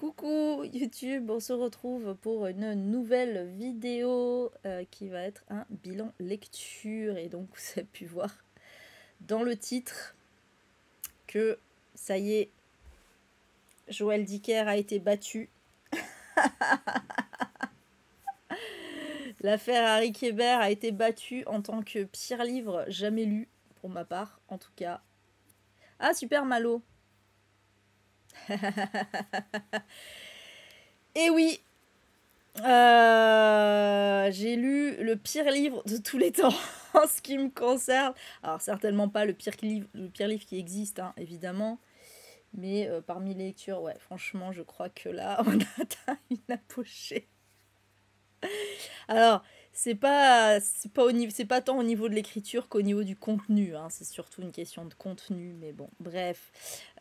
Coucou YouTube, on se retrouve pour une nouvelle vidéo qui va être un bilan lecture. Et donc vous avez pu voir dans le titre que ça y est, Joël Dicker a été battu. L'affaire Harry Kéber a été battue en tant que pire livre jamais lu, pour ma part en tout cas. Ah super Malo. Et oui, j'ai lu le pire livre de tous les temps en ce qui me concerne. Alors certainement pas le pire livre qui existe, hein, évidemment. Mais parmi les lectures, ouais, franchement, je crois que là, on a atteint une apogée. Alors, c'est pas tant au niveau de l'écriture qu'au niveau du contenu, hein. C'est surtout une question de contenu, mais bon, bref.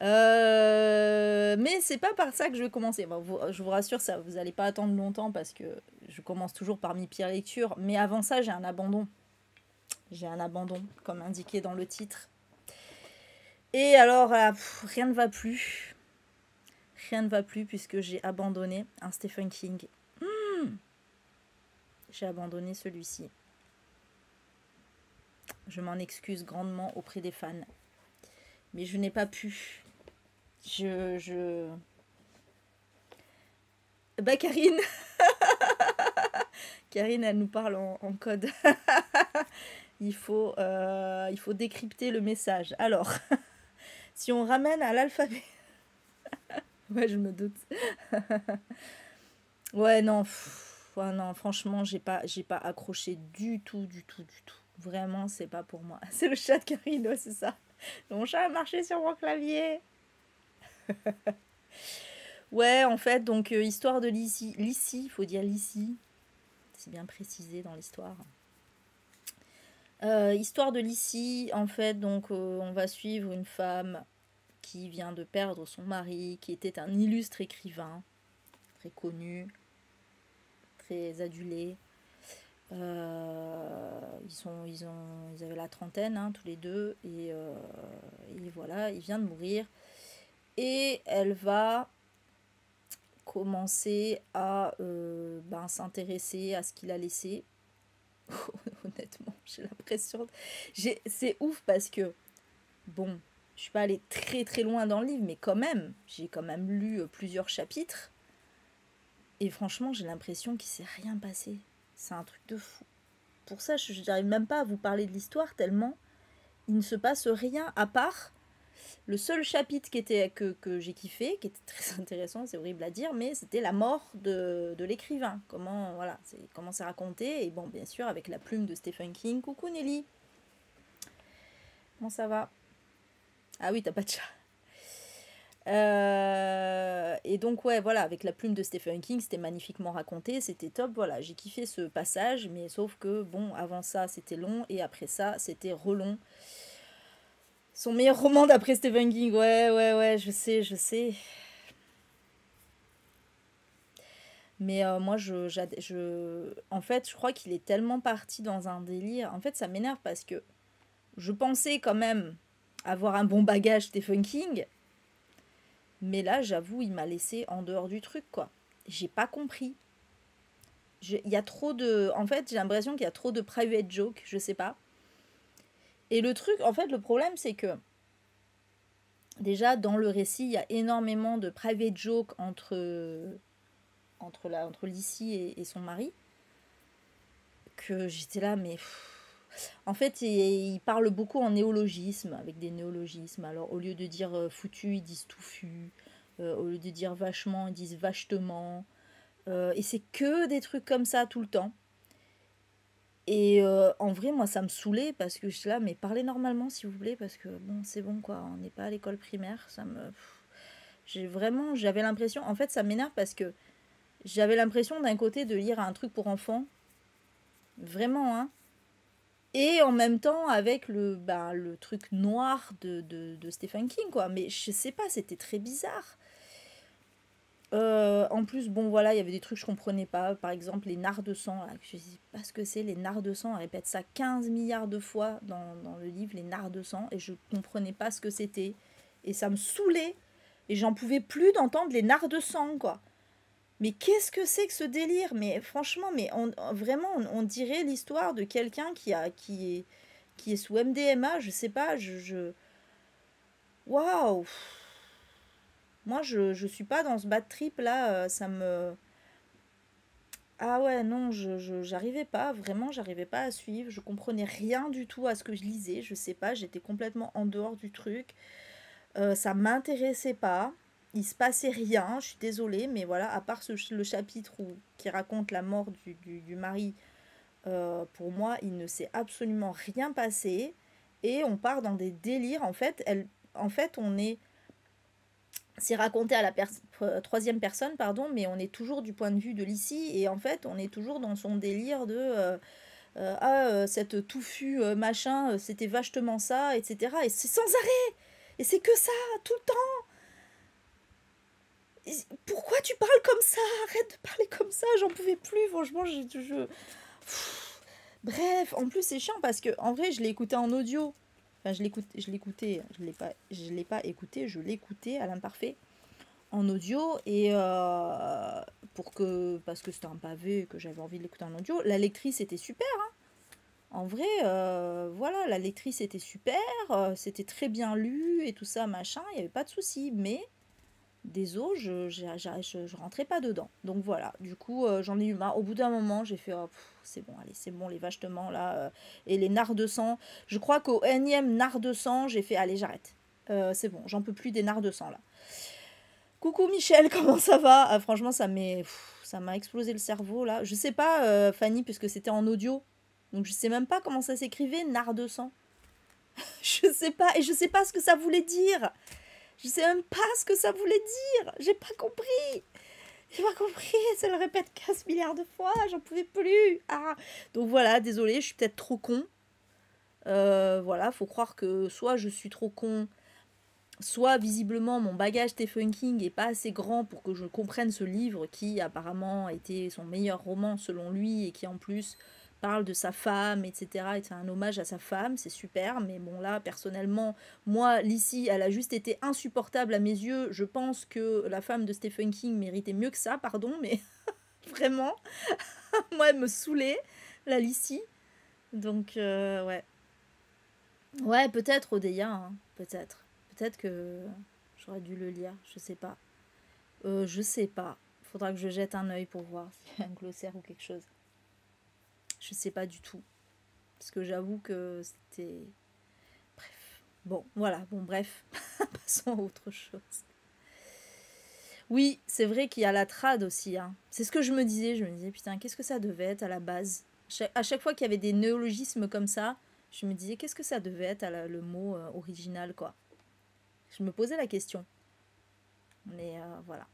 Mais c'est pas par ça que je vais commencer. Bon, je vous rassure, ça, vous allez pas attendre longtemps parce que je commence toujours par mes pires lectures. Mais avant ça, j'ai un abandon. J'ai un abandon, comme indiqué dans le titre. Et alors, rien ne va plus. Rien ne va plus puisque j'ai abandonné un Stephen King. J'ai abandonné celui-ci. Je m'en excuse grandement auprès des fans. Mais je n'ai pas pu. Bah Karine Karine, elle nous parle en code. il faut décrypter le message. Alors, si on ramène à l'alphabet... ouais, je me doute. ouais, non. Ouais, non, franchement, j'ai pas accroché du tout. Vraiment, c'est pas pour moi. C'est le chat de Karine, ouais, c'est ça. Mon chat a marché sur mon clavier. ouais, en fait, donc, histoire de Lissy. Lissy, il faut dire Lissy. C'est bien précisé dans l'histoire. Histoire de Lissy, en fait, donc, on va suivre une femme qui vient de perdre son mari, qui était un illustre écrivain, très connu, très adulé. Ils avaient la trentaine, hein, tous les deux, et voilà, il vient de mourir. Et elle va commencer à s'intéresser à ce qu'il a laissé. Honnêtement, j'ai l'impression... C'est ouf parce que, bon, je suis pas allée très très loin dans le livre, mais quand même, j'ai quand même lu plusieurs chapitres. Et franchement, j'ai l'impression qu'il s'est rien passé. C'est un truc de fou. Pour ça, je n'arrive même pas à vous parler de l'histoire tellement il ne se passe rien à part le seul chapitre que j'ai kiffé, qui était très intéressant, c'est horrible à dire, mais c'était la mort de l'écrivain. Comment c'est raconté. Et bon, bien sûr, avec la plume de Stephen King. Coucou Nelly. Comment ça va? Ah oui, t'as pas de chat. Et donc ouais, voilà, avec la plume de Stephen King, c'était magnifiquement raconté, c'était top, voilà, j'ai kiffé ce passage, mais sauf que, bon, avant ça, c'était long, et après ça, c'était relong. Son meilleur roman d'après Stephen King, ouais, je sais. Mais moi, en fait, je crois qu'il est tellement parti dans un délire. En fait, ça m'énerve parce que je pensais quand même avoir un bon bagage Stephen King. Mais là, j'avoue, il m'a laissé en dehors du truc, quoi. J'ai pas compris. Il y a trop de... En fait, j'ai l'impression qu'il y a trop de private joke, je sais pas. Et le truc, en fait, le problème, c'est que... Déjà, dans le récit, il y a énormément de private joke entre Lissy et son mari. Que j'étais là, mais... En fait, il parle beaucoup en néologisme, avec des néologismes. Alors, au lieu de dire foutu, ils disent touffu. Au lieu de dire vachement, ils disent vachement. Et c'est que des trucs comme ça tout le temps. Et en vrai, moi, ça me saoulait parce que je suis là, mais parlez normalement, s'il vous plaît, parce que bon, c'est bon, quoi. On n'est pas à l'école primaire. J'avais l'impression... En fait, ça m'énerve parce que j'avais l'impression d'un côté de lire un truc pour enfants. Vraiment, hein. Et en même temps avec le truc noir de Stephen King, quoi. Mais je sais pas, c'était très bizarre. En plus, bon, voilà, il y avait des trucs que je comprenais pas. Par exemple, les narres de sang, là, je sais pas ce que c'est, les narres de sang. Elle répète ça 15 milliards de fois dans le livre, les narres de sang. Et je comprenais pas ce que c'était. Et ça me saoulait Et j'en pouvais plus d'entendre les narres de sang, quoi. Mais qu'est-ce que c'est que ce délire? Mais franchement, mais vraiment, on dirait l'histoire de quelqu'un qui est sous MDMA, je sais pas, Waouh! Moi, je suis pas dans ce bad trip là, ça me... Ah ouais, non, j'arrivais pas, vraiment, j'arrivais pas à suivre, je comprenais rien du tout à ce que je lisais, je sais pas, j'étais complètement en dehors du truc, ça m'intéressait pas, il se passait rien, je suis désolée, mais voilà, à part le chapitre qui raconte la mort du mari, pour moi, il ne s'est absolument rien passé, et on part dans des délires, en fait, c'est raconté à la troisième personne, pardon, mais on est toujours du point de vue de Lissy, et en fait, on est toujours dans son délire de cette touffue machin, c'était vachement ça, etc. Et c'est sans arrêt, et c'est que ça, tout le temps. Pourquoi tu parles comme ça? Arrête de parler comme ça, j'en pouvais plus, franchement, Bref, en plus c'est chiant parce que en vrai je l'ai écouté en audio. Enfin je l'ai pas écouté, je l'écoutais à l'imparfait en audio et parce que c'était un pavé que j'avais envie de l'écouter en audio. La lectrice était super, hein. En vrai, voilà, la lectrice était super, c'était très bien lu et tout ça machin, il n'y avait pas de souci, mais des os, je rentrais pas dedans. Donc voilà, du coup, j'en ai eu marre. Au bout d'un moment, j'ai fait, oh, c'est bon, allez, c'est bon, les vachetements là, et les narres de sang. Je crois qu'au énième nard de sang, j'ai fait, allez, j'arrête. C'est bon, j'en peux plus des narres de sang là. Coucou Michel, comment ça va? Ah, franchement, ça m'a explosé le cerveau là. Je sais pas, Fanny, puisque c'était en audio. Donc je sais même pas comment ça s'écrivait, nard de sang. Je sais pas, et je sais pas ce que ça voulait dire. Je sais même pas ce que ça voulait dire. J'ai pas compris. J'ai pas compris. Ça le répète 15 milliards de fois. J'en pouvais plus. Ah. Donc voilà, désolée, je suis peut-être trop con. Voilà, faut croire que soit je suis trop con, soit visiblement mon bagage Stephen King est pas assez grand pour que je comprenne ce livre qui apparemment a été son meilleur roman selon lui et qui en plus parle de sa femme, etc. Et c'est un hommage à sa femme, c'est super, mais bon là, personnellement, moi, Lissy, elle a juste été insupportable à mes yeux. Je pense que la femme de Stephen King méritait mieux que ça, pardon, mais vraiment, moi, elle me saoulait, la Lissy. Donc, ouais. Ouais, peut-être Odeya, hein, peut-être. Peut-être que j'aurais dû le lire, je sais pas. Je sais pas. Faudra que je jette un œil pour voir s'il y a un glossaire ou quelque chose. Je sais pas du tout. Parce que j'avoue que c'était... Bref. Bon, voilà. Bon, bref. Passons à autre chose. Oui, c'est vrai qu'il y a la trad aussi, hein. C'est ce que je me disais. Je me disais, putain, qu'est-ce que ça devait être à la base? À chaque fois qu'il y avait des néologismes comme ça, je me disais, qu'est-ce que ça devait être le mot original, quoi. Je me posais la question. Mais voilà.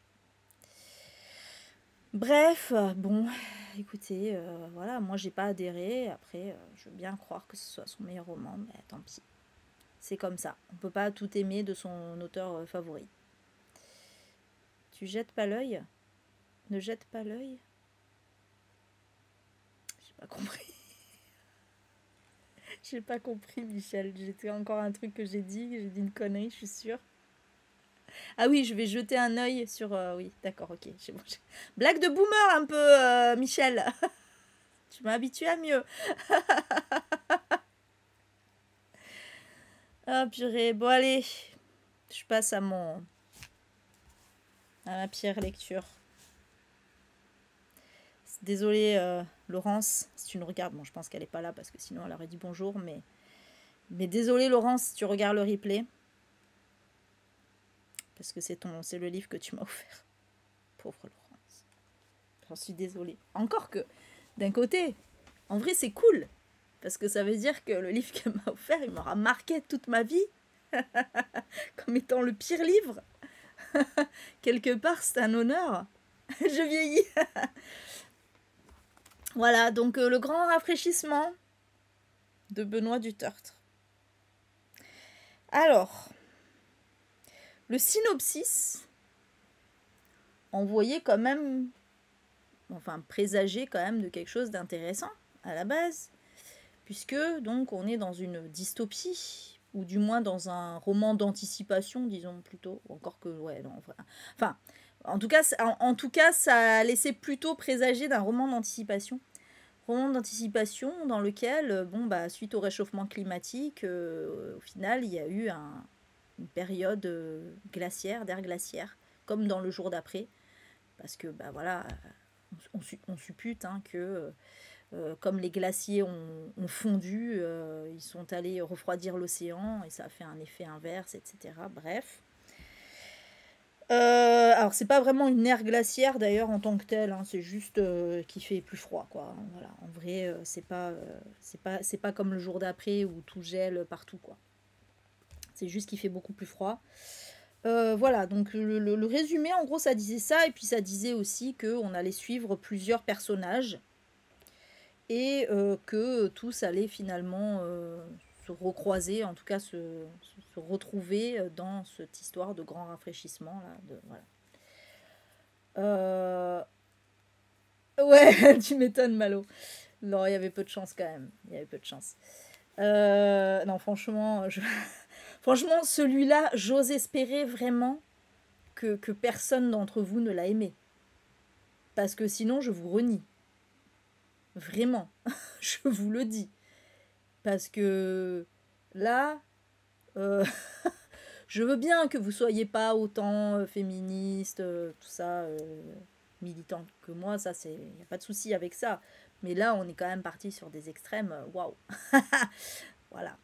Bref, bon, écoutez, voilà, moi j'ai pas adhéré. Après, je veux bien croire que ce soit son meilleur roman, mais tant pis. C'est comme ça. On peut pas tout aimer de son auteur favori. Tu jettes pas l'œil? Ne jette pas l'œil? J'ai pas compris. J'ai pas compris, Michel. J'étais encore un truc que j'ai dit une connerie, je suis sûre. Ah oui, je vais jeter un œil sur... oui, d'accord, ok. Bon, blague de boomer un peu, Michel. Tu m'as habitué à mieux. Ah purée, bon allez. Je passe à ma pire lecture. Désolée, Laurence, si tu nous regardes. Bon, je pense qu'elle est pas là parce que sinon elle aurait dit bonjour, mais désolée, Laurence, si tu regardes le replay. Parce que c'est le livre que tu m'as offert. Pauvre Laurence. J'en suis désolée. Encore que, d'un côté, en vrai, c'est cool. Parce que ça veut dire que le livre qu'elle m'a offert, il m'aura marqué toute ma vie. Comme étant le pire livre. Quelque part, c'est un honneur. Je vieillis. Voilà, donc le grand rafraîchissement de Benoît Dutertre. Alors, le synopsis envoyait quand même, enfin présageait quand même de quelque chose d'intéressant à la base, puisque donc on est dans une dystopie, ou du moins dans un roman d'anticipation, disons plutôt, encore que, ouais, non, enfin, en tout cas, ça laissait plutôt présager d'un roman d'anticipation dans lequel, bon, bah, suite au réchauffement climatique, au final, il y a eu une période glaciaire, d'ère glaciaire, comme dans Le Jour d'après, parce que, bah voilà, on suppute hein, que comme les glaciers ont fondu, ils sont allés refroidir l'océan et ça a fait un effet inverse, etc. Bref. Alors c'est pas vraiment une ère glaciaire d'ailleurs en tant que telle, hein, c'est juste qu'il fait plus froid quoi. Voilà, en vrai c'est pas comme Le Jour d'après où tout gèle partout quoi. C'est juste qu'il fait beaucoup plus froid. Voilà, donc le résumé en gros ça disait ça et puis ça disait aussi qu'on allait suivre plusieurs personnages et que tous allaient finalement se recroiser, en tout cas se retrouver dans cette histoire de grand rafraîchissement là, voilà. Ouais, tu m'étonnes, Malo. Non, il y avait peu de chance quand même. Il y avait peu de chance. Non, franchement, franchement, celui-là, j'ose espérer vraiment que personne d'entre vous ne l'a aimé. Parce que sinon, je vous renie. Vraiment. Je vous le dis. Parce que là, je veux bien que vous soyez pas autant féministe, tout ça, militant que moi, ça, il n'y a pas de souci avec ça. Mais là, on est quand même parti sur des extrêmes, waouh. Voilà.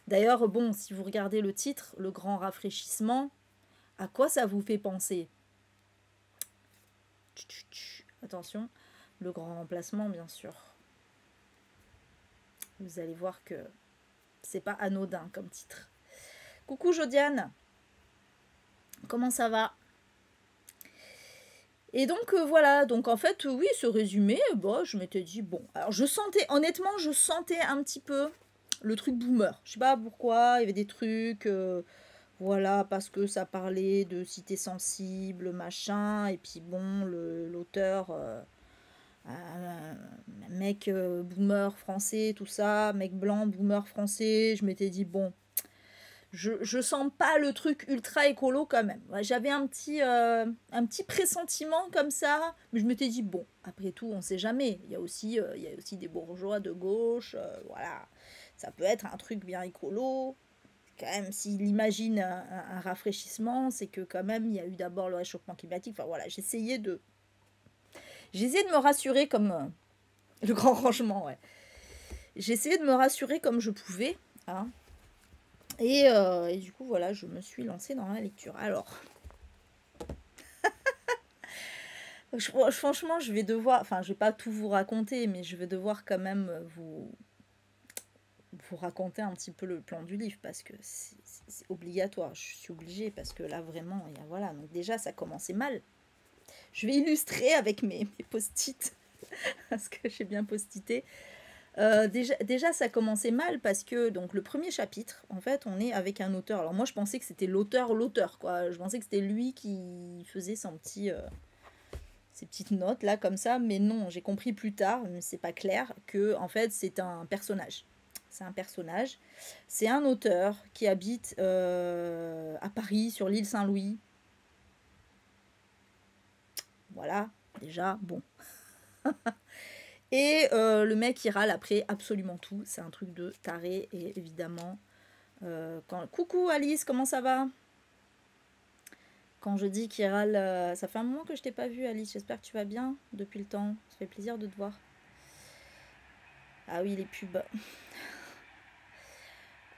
D'ailleurs, bon, si vous regardez le titre, Le Grand Rafraîchissement, à quoi ça vous fait penser? Attention, le grand remplacement, bien sûr. Vous allez voir que c'est pas anodin comme titre. Coucou Jodiane, comment ça va? Et donc voilà, donc en fait, oui, ce résumé, bah, je m'étais dit, bon, alors honnêtement, je sentais un petit peu le truc boomer. Je sais pas pourquoi, il y avait des trucs, voilà, parce que ça parlait de cité sensible, machin, et puis bon, l'auteur, mec boomer français, tout ça, mec blanc, boomer français, je m'étais dit, bon, je sens pas le truc ultra écolo quand même. J'avais un petit pressentiment comme ça, mais je m'étais dit, bon, après tout, on sait jamais. Il y a aussi des bourgeois de gauche, voilà. Ça peut être un truc bien écolo. Quand même, s'il imagine un rafraîchissement, c'est que quand même, il y a eu d'abord le réchauffement climatique. Enfin voilà, j'essayais de me rassurer comme le grand rangement, ouais. J'essayais de me rassurer comme je pouvais, hein. Et du coup, voilà, je me suis lancée dans la lecture. Alors, franchement, je vais devoir, enfin, je vais pas tout vous raconter, mais je vais devoir quand même vous raconter un petit peu le plan du livre parce que c'est obligatoire. Je suis obligée parce que là, vraiment, voilà. Donc déjà, ça commençait mal. Je vais illustrer avec mes post-it parce que j'ai bien post-ité. Déjà, ça commençait mal parce que donc le premier chapitre, en fait, on est avec un auteur. Alors moi, je pensais que c'était l'auteur, quoi. Je pensais que c'était lui qui faisait ses petites notes là comme ça, mais non, j'ai compris plus tard, mais c'est pas clair, que en fait c'est un personnage. C'est un personnage. C'est un auteur qui habite à Paris, sur l'île Saint-Louis. Voilà, déjà, bon. Et le mec il râle après absolument tout. C'est un truc de taré. Et évidemment, coucou Alice, comment ça va? Quand je dis qu'il râle, ça fait un moment que je t'ai pas vu Alice. J'espère que tu vas bien depuis le temps. Ça fait plaisir de te voir. Ah oui, les pubs.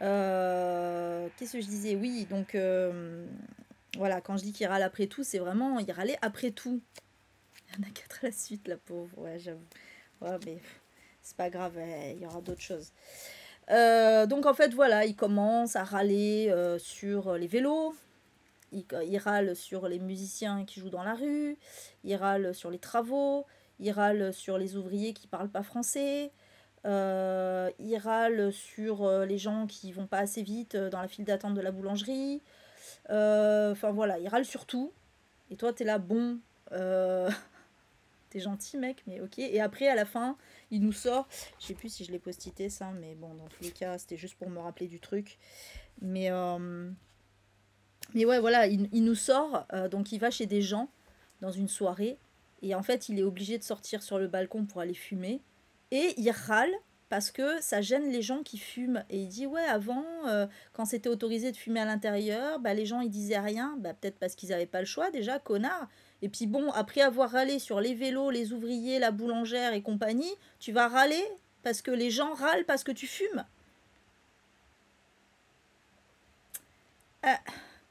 Qu'est-ce que je disais? Oui, donc voilà, quand je dis qu'il râle après tout, c'est vraiment, il râlait après tout. Il y en a 4 à la suite, la pauvre. Ouais, j'avoue. Ouais, mais c'est pas grave, il y aura d'autres choses. Donc en fait, voilà, il commence à râler sur les vélos. Il râle sur les musiciens qui jouent dans la rue. Il râle sur les travaux. Il râle sur les ouvriers qui parlent pas français. Il râle sur les gens qui vont pas assez vite dans la file d'attente de la boulangerie. Enfin voilà, il râle sur tout. Et toi, t'es là, bon. t'es gentil mec, mais ok. Et après à la fin, il nous sort, je sais plus si je l'ai postité ça, mais bon dans tous les cas c'était juste pour me rappeler du truc. Mais, euh, mais ouais voilà, il nous sort, donc il va chez des gens dans une soirée, et en fait il est obligé de sortir sur le balcon pour aller fumer, et il râle parce que ça gêne les gens qui fument. Et il dit ouais avant, quand c'était autorisé de fumer à l'intérieur, bah, les gens ils disaient rien, bah, peut-être parce qu'ils n'avaient pas le choix déjà, connard. Et puis bon, après avoir râlé sur les vélos, les ouvriers, la boulangère et compagnie, tu vas râler parce que les gens râlent parce que tu fumes. Ah,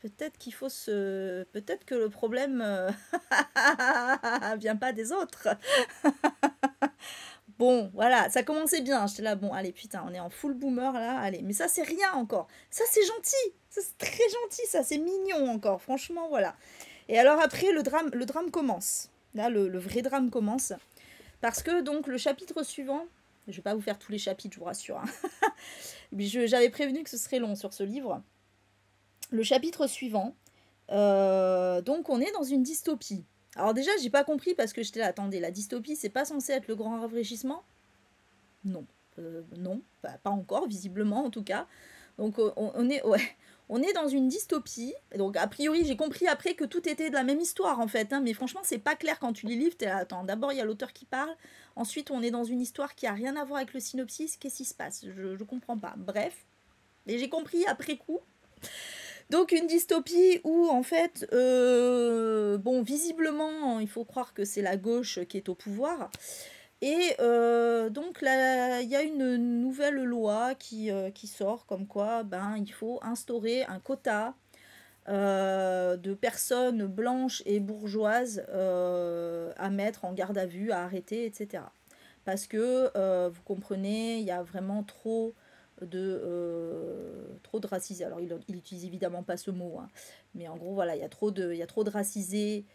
peut-être qu'il faut se... Peut-être que le problème vient pas des autres. Bon, voilà, ça commençait bien. J'étais là, bon, allez, putain, on est en full boomer là, allez. Mais ça, c'est rien encore. Ça, c'est gentil. Ça, c'est très gentil, ça, c'est mignon encore. Franchement, voilà. Et alors après, le drame commence. Là, le vrai drame commence. Parce que donc, le chapitre suivant, je vais pas vous faire tous les chapitres, je vous rassure, hein. J'avais prévenu que ce serait long sur ce livre. Le chapitre suivant, donc on est dans une dystopie. Alors déjà, j'ai pas compris parce que j'étais là, attendez, la dystopie, c'est pas censé être le grand rafraîchissement? Non. Non, pas encore, visiblement en tout cas. Donc on est, ouais, on est dans une dystopie. Donc a priori, j'ai compris après que tout était de la même histoire en fait, hein, mais franchement, c'est pas clair quand tu lis le livre. T'es là, attends, d'abord il y a l'auteur qui parle, ensuite on est dans une histoire qui a rien à voir avec le synopsis. Qu'est-ce qui se passe? Je comprends pas. Bref, et j'ai compris après coup. Donc une dystopie où en fait, bon, visiblement, il faut croire que c'est la gauche qui est au pouvoir. Et donc là, il y a une nouvelle loi qui sort comme quoi ben, il faut instaurer un quota de personnes blanches et bourgeoises à mettre en garde à vue, à arrêter, etc. Parce que, vous comprenez, il y a vraiment trop de racisés. Alors, il utilise évidemment pas ce mot, hein, mais en gros, voilà, il y a trop de racisés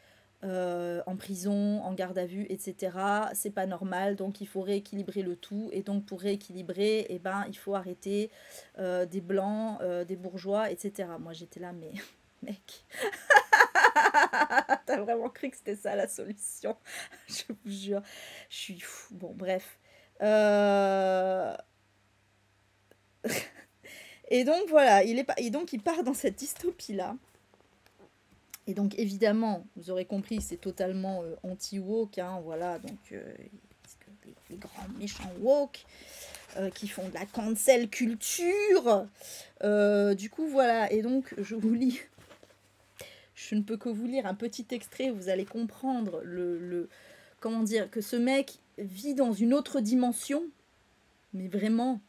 en prison, en garde à vue, etc. C'est pas normal, donc il faut rééquilibrer le tout. Et donc, pour rééquilibrer, eh ben, il faut arrêter des blancs, des bourgeois, etc. Moi, j'étais là, mais mec, t'as vraiment cru que c'était ça la solution? Je vous jure, je suis fou. Bon, bref. Euh, Et donc voilà, et donc il part dans cette dystopie-là. Et donc évidemment, vous aurez compris, c'est totalement anti-woke, hein, voilà, donc les grands méchants woke qui font de la cancel culture. Du coup voilà, et donc je vous lis, je ne peux que vous lire un petit extrait, vous allez comprendre comment dire, que ce mec vit dans une autre dimension, mais vraiment.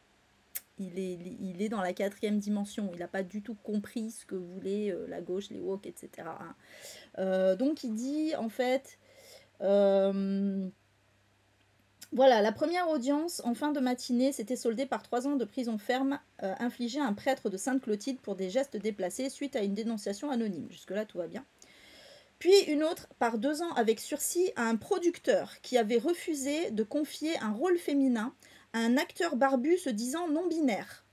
Il est dans la 4e dimension. Il n'a pas du tout compris ce que voulait la gauche, les woke, etc. Hein. Donc il dit, en fait, voilà, la première audience en fin de matinée s'était soldée par 3 ans de prison ferme infligée à un prêtre de Sainte-Clotilde pour des gestes déplacés suite à une dénonciation anonyme. Jusque-là, tout va bien. Puis une autre par 2 ans avec sursis à un producteur qui avait refusé de confier un rôle féminin à un acteur barbu se disant non-binaire.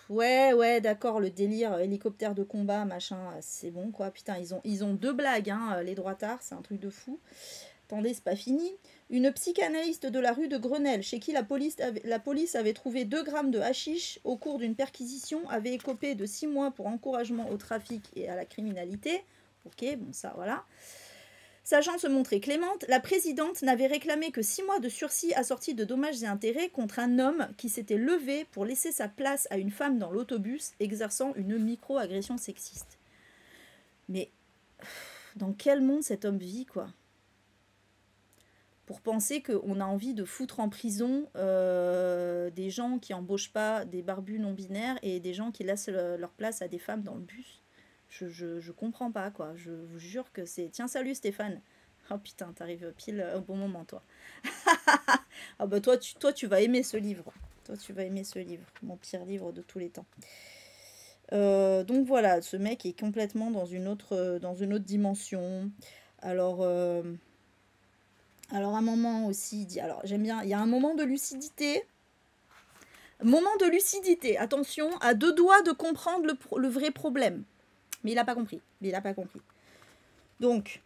Ouais, d'accord, le délire hélicoptère de combat, machin, c'est bon, quoi. Putain, ils ont 2 blagues, hein, les droitards, c'est un truc de fou. Attendez, c'est pas fini. Une psychanalyste de la rue de Grenelle, chez qui la police avait trouvé 2 grammes de hashish au cours d'une perquisition, avait écopé de 6 mois pour encouragement au trafic et à la criminalité. Ok, bon, ça, voilà. Sachant se montrer clémente, la présidente n'avait réclamé que 6 mois de sursis assortis de dommages et intérêts contre un homme qui s'était levé pour laisser sa place à une femme dans l'autobus, exerçant une micro-agression sexiste. Mais dans quel monde cet homme vit, quoi? Pour penser qu'on a envie de foutre en prison des gens qui embauchent pas des barbus non-binaires et des gens qui laissent leur place à des femmes dans le bus. Je comprends pas, quoi. Je vous jure que c'est... Tiens, salut Stéphane. Oh putain, t'arrives pile au bon moment, toi. Ah bah toi, tu vas aimer ce livre. Toi, tu vas aimer ce livre. Mon pire livre de tous les temps. Donc voilà, ce mec est complètement dans une autre dimension. Alors à un moment aussi, il dit... Alors, j'aime bien... Il y a un moment de lucidité. Moment de lucidité. Attention, à 2 doigts de comprendre le vrai problème. Mais il n'a pas compris. Donc,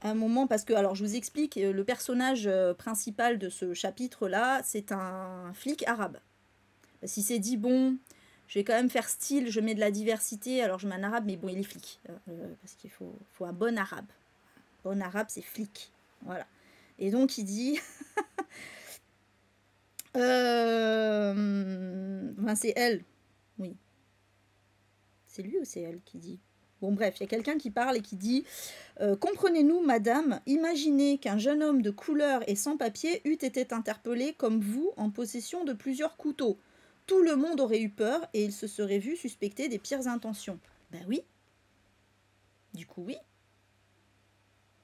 À un moment, parce que, alors je vous explique, le personnage principal de ce chapitre-là, c'est un flic arabe. Parce qu'il s'est dit, bon, je vais quand même faire style, je mets de la diversité, alors je mets un arabe, mais bon, il est flic. Parce qu'il faut un bon arabe. Bon arabe, c'est flic. Voilà. Et donc, il dit... Enfin, c'est elle. Oui. C'est lui ou c'est elle qui dit? Bon, bref, il y a quelqu'un qui parle et qui dit comprenez-nous, madame, imaginez qu'un jeune homme de couleur et sans papier eût été interpellé comme vous en possession de plusieurs couteaux. Tout le monde aurait eu peur et il se serait vu suspecter des pires intentions. Ben oui. Du coup, oui.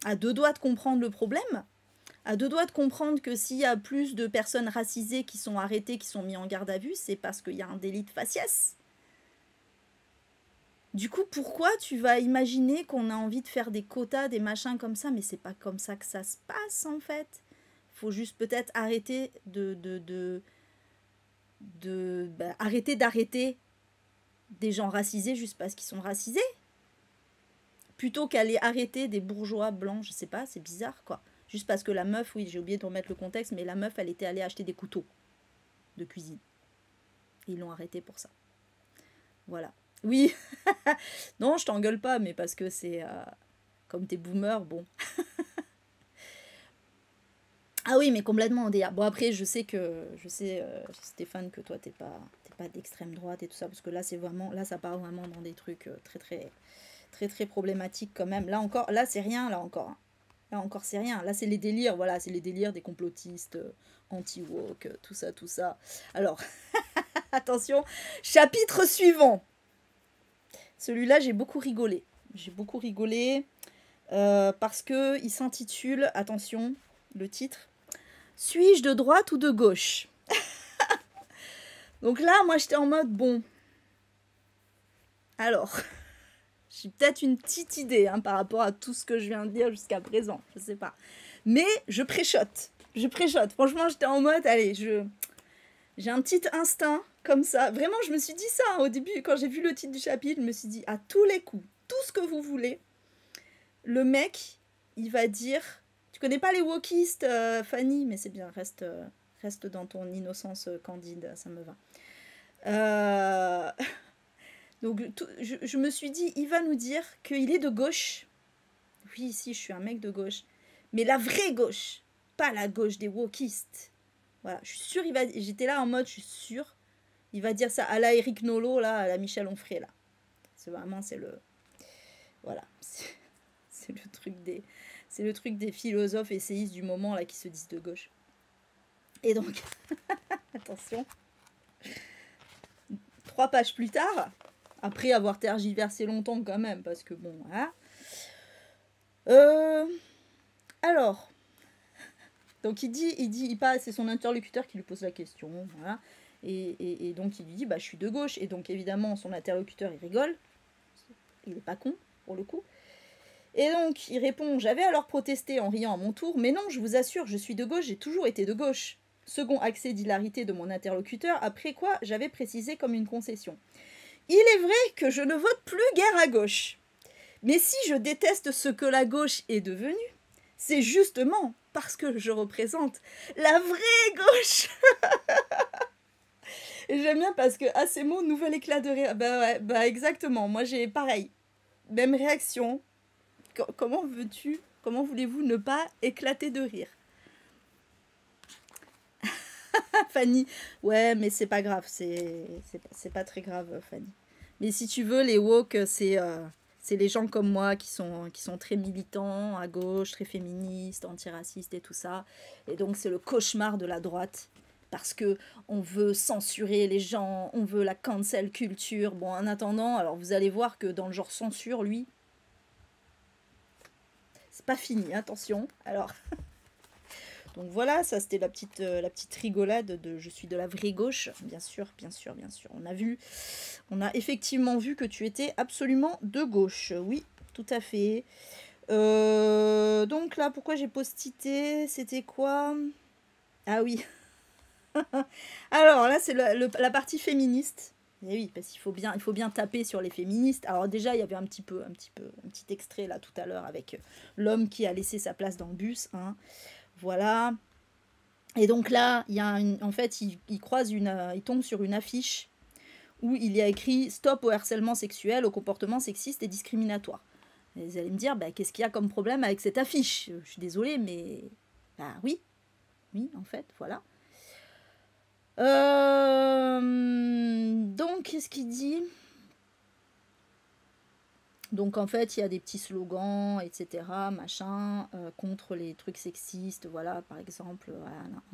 À deux doigts de comprendre le problème. À deux doigts de comprendre que s'il y a plus de personnes racisées qui sont arrêtées, qui sont mises en garde à vue, c'est parce qu'il y a un délit de faciès. Du coup, pourquoi tu vas imaginer qu'on a envie de faire des quotas, des machins comme ça? Mais c'est pas comme ça que ça se passe, en fait. Faut juste peut-être arrêter arrêter d'arrêter des gens racisés juste parce qu'ils sont racisés. Plutôt qu'aller arrêter des bourgeois blancs, je sais pas, c'est bizarre, quoi. Juste parce que la meuf, oui, j'ai oublié de remettre le contexte, mais la meuf, elle était allée acheter des couteaux de cuisine. Et ils l'ont arrêtée pour ça. Voilà. Oui, non, je t'engueule pas, mais parce que c'est... comme t'es boomer, bon. Ah oui, mais complètement en DA. Bon, après, je sais, Stéphane, que toi, t'es pas d'extrême droite et tout ça, parce que là, c'est vraiment... Là, ça part vraiment dans des trucs très problématiques quand même. Là encore, là, c'est rien, là encore. Là encore, c'est rien. Là, c'est les délires, voilà, c'est les délires des complotistes, anti-woke, tout ça. Alors, attention, chapitre suivant. Celui-là, j'ai beaucoup rigolé. Parce que il s'intitule, attention, le titre, suis-je de droite ou de gauche? Donc là, moi, j'étais en mode, bon, alors, j'ai peut-être une petite idée par rapport à tout ce que je viens de dire jusqu'à présent, je sais pas. Mais je préchote. Franchement, j'étais en mode, allez, j'ai un petit instinct comme ça. Vraiment, je me suis dit ça au début, quand j'ai vu le titre du chapitre, je me suis dit, à tous les coups, tout ce que vous voulez, le mec, il va dire... Tu connais pas les wokistes, Fanny, mais c'est bien, reste dans ton innocence candide, ça me va. Donc, je me suis dit, il va nous dire qu'il est de gauche. Oui, si, je suis un mec de gauche. Mais la vraie gauche, pas la gauche des wokistes. Voilà, je suis sûre, j'étais là en mode, je suis sûre, il va dire ça à la Eric Nolot, là, à la Michel Onfray, là. C'est vraiment, c'est le... Voilà, c'est le truc des... C'est le truc des philosophes essayistes du moment, là, qui se disent de gauche. Et donc, attention, 3 pages plus tard, après avoir tergiversé longtemps quand même, parce que bon, voilà. Alors, donc il passe, c'est son interlocuteur qui lui pose la question, voilà. Et donc il lui dit, bah je suis de gauche. Et donc évidemment, son interlocuteur, il rigole. Il est pas con, pour le coup. Et donc, il répond, j'avais alors protesté en riant à mon tour, mais non, je vous assure, je suis de gauche, j'ai toujours été de gauche. Second accès d'hilarité de mon interlocuteur, après quoi j'avais précisé comme une concession. Il est vrai que je ne vote plus guère à gauche. Mais si je déteste ce que la gauche est devenue, c'est justement parce que je représente la vraie gauche. Et j'aime bien parce que à ces mots, nouvel éclat de rire. Bah ouais, bah exactement, moi j'ai pareil. Même réaction. Comment voulez-vous ne pas éclater de rire? Fanny, ouais, mais c'est pas grave, c'est pas très grave, Fanny. Mais si tu veux, les woke, c'est les gens comme moi qui sont très militants, à gauche, très féministes, antiracistes et tout ça. Et donc, c'est le cauchemar de la droite. Parce que on veut censurer les gens, on veut la cancel culture. Bon, en attendant, alors vous allez voir que dans le genre censure, lui, c'est pas fini, attention. Alors, donc voilà, ça c'était la petite rigolade de je suis de la vraie gauche, bien sûr. On a effectivement vu que tu étais absolument de gauche, oui, tout à fait. Donc là, pourquoi j'ai postité, c'était quoi? Ah oui. Alors là, c'est la partie féministe. Et oui, parce qu'il faut bien taper sur les féministes. Alors déjà, il y avait un petit extrait là tout à l'heure avec l'homme qui a laissé sa place dans le bus. Hein. Voilà. Et donc là, en fait, il tombe sur une affiche où il y a écrit Stop au harcèlement sexuel, au comportement sexiste et discriminatoire. Et vous allez me dire, bah, qu'est-ce qu'il y a comme problème avec cette affiche? Je suis désolée, mais bah oui, en fait, voilà. Donc, qu'est-ce qu'il dit? Donc, en fait, il y a des petits slogans, etc., machin, contre les trucs sexistes, voilà, par exemple,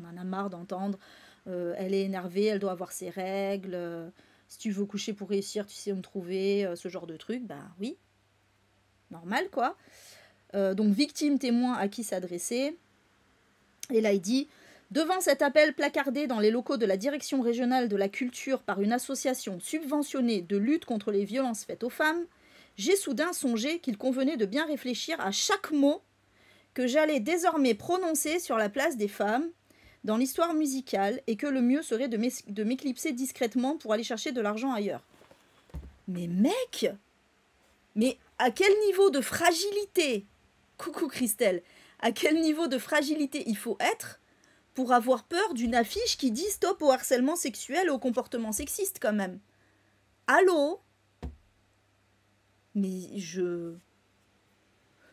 on en a marre d'entendre, elle est énervée, elle doit avoir ses règles, si tu veux coucher pour réussir, tu sais où me trouver, ce genre de truc, bah oui, normal, quoi. Donc, victime, témoin, à qui s'adresser. Et là, il dit... Devant cet appel placardé dans les locaux de la Direction régionale de la culture par une association subventionnée de lutte contre les violences faites aux femmes, j'ai soudain songé qu'il convenait de bien réfléchir à chaque mot que j'allais désormais prononcer sur la place des femmes dans l'histoire musicale et que le mieux serait de m'éclipser discrètement pour aller chercher de l'argent ailleurs. Mais mec, mais à quel niveau de fragilité, coucou Christelle, à quel niveau de fragilité il faut être pour avoir peur d'une affiche qui dit stop au harcèlement sexuel et au comportement sexiste quand même. Allô? Mais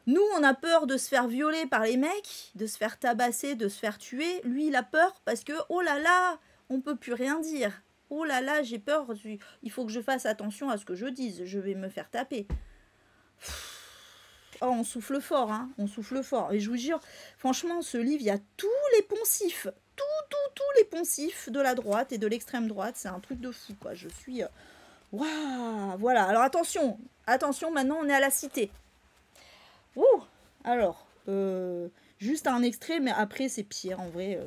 Nous, on a peur de se faire violer par les mecs, de se faire tabasser, de se faire tuer. Lui, il a peur parce que, oh là là, on peut plus rien dire. Oh là là, j'ai peur, il faut que je fasse attention à ce que je dise, je vais me faire taper. Oh, on souffle fort, hein, on souffle fort. Et je vous jure, franchement, ce livre, il y a tous les poncifs, tous les poncifs de la droite et de l'extrême droite. C'est un truc de fou, quoi. Je suis... Waouh, voilà. Alors, attention, maintenant, on est à la cité. Ouh, alors, juste un extrait, mais après, c'est pire, en vrai.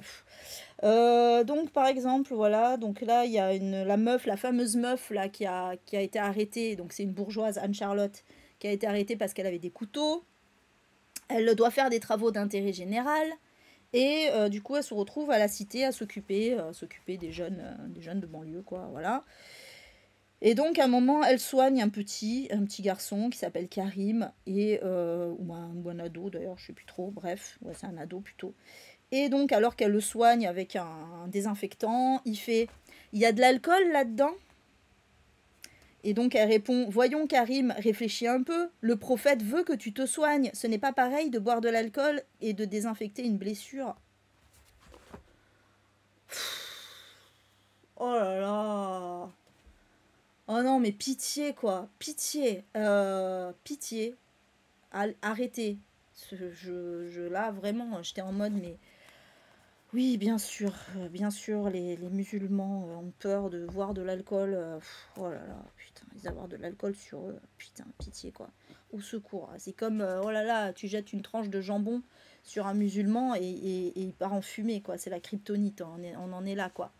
Donc, par exemple, voilà, donc là, il y a la fameuse meuf, là, qui a été arrêtée. Donc, c'est une bourgeoise, Anne-Charlotte, qui a été arrêtée parce qu'elle avait des couteaux. Elle doit faire des travaux d'intérêt général. Et du coup, elle se retrouve à la cité à s'occuper des jeunes de banlieue, quoi, voilà. Et donc, à un moment, elle soigne un petit garçon qui s'appelle Karim, ou un ado, d'ailleurs, je sais plus trop, bref, ouais, c'est un ado plutôt. Et donc, alors qu'elle le soigne avec un désinfectant, il y a de l'alcool là-dedans? Et donc elle répond, voyons Karim, réfléchis un peu, le prophète veut que tu te soignes, ce n'est pas pareil de boire de l'alcool et de désinfecter une blessure. Oh là là. Oh non mais pitié quoi, pitié, pitié, arrêtez. Là vraiment, j'étais en mode mais... Oui, bien sûr, les musulmans ont peur de voir de l'alcool. Oh là là, putain, ils avoir de l'alcool sur eux. Putain, pitié quoi. Au secours. C'est comme, oh là là, tu jettes une tranche de jambon sur un musulman et il part en fumée quoi. C'est la kryptonite, on en est là quoi.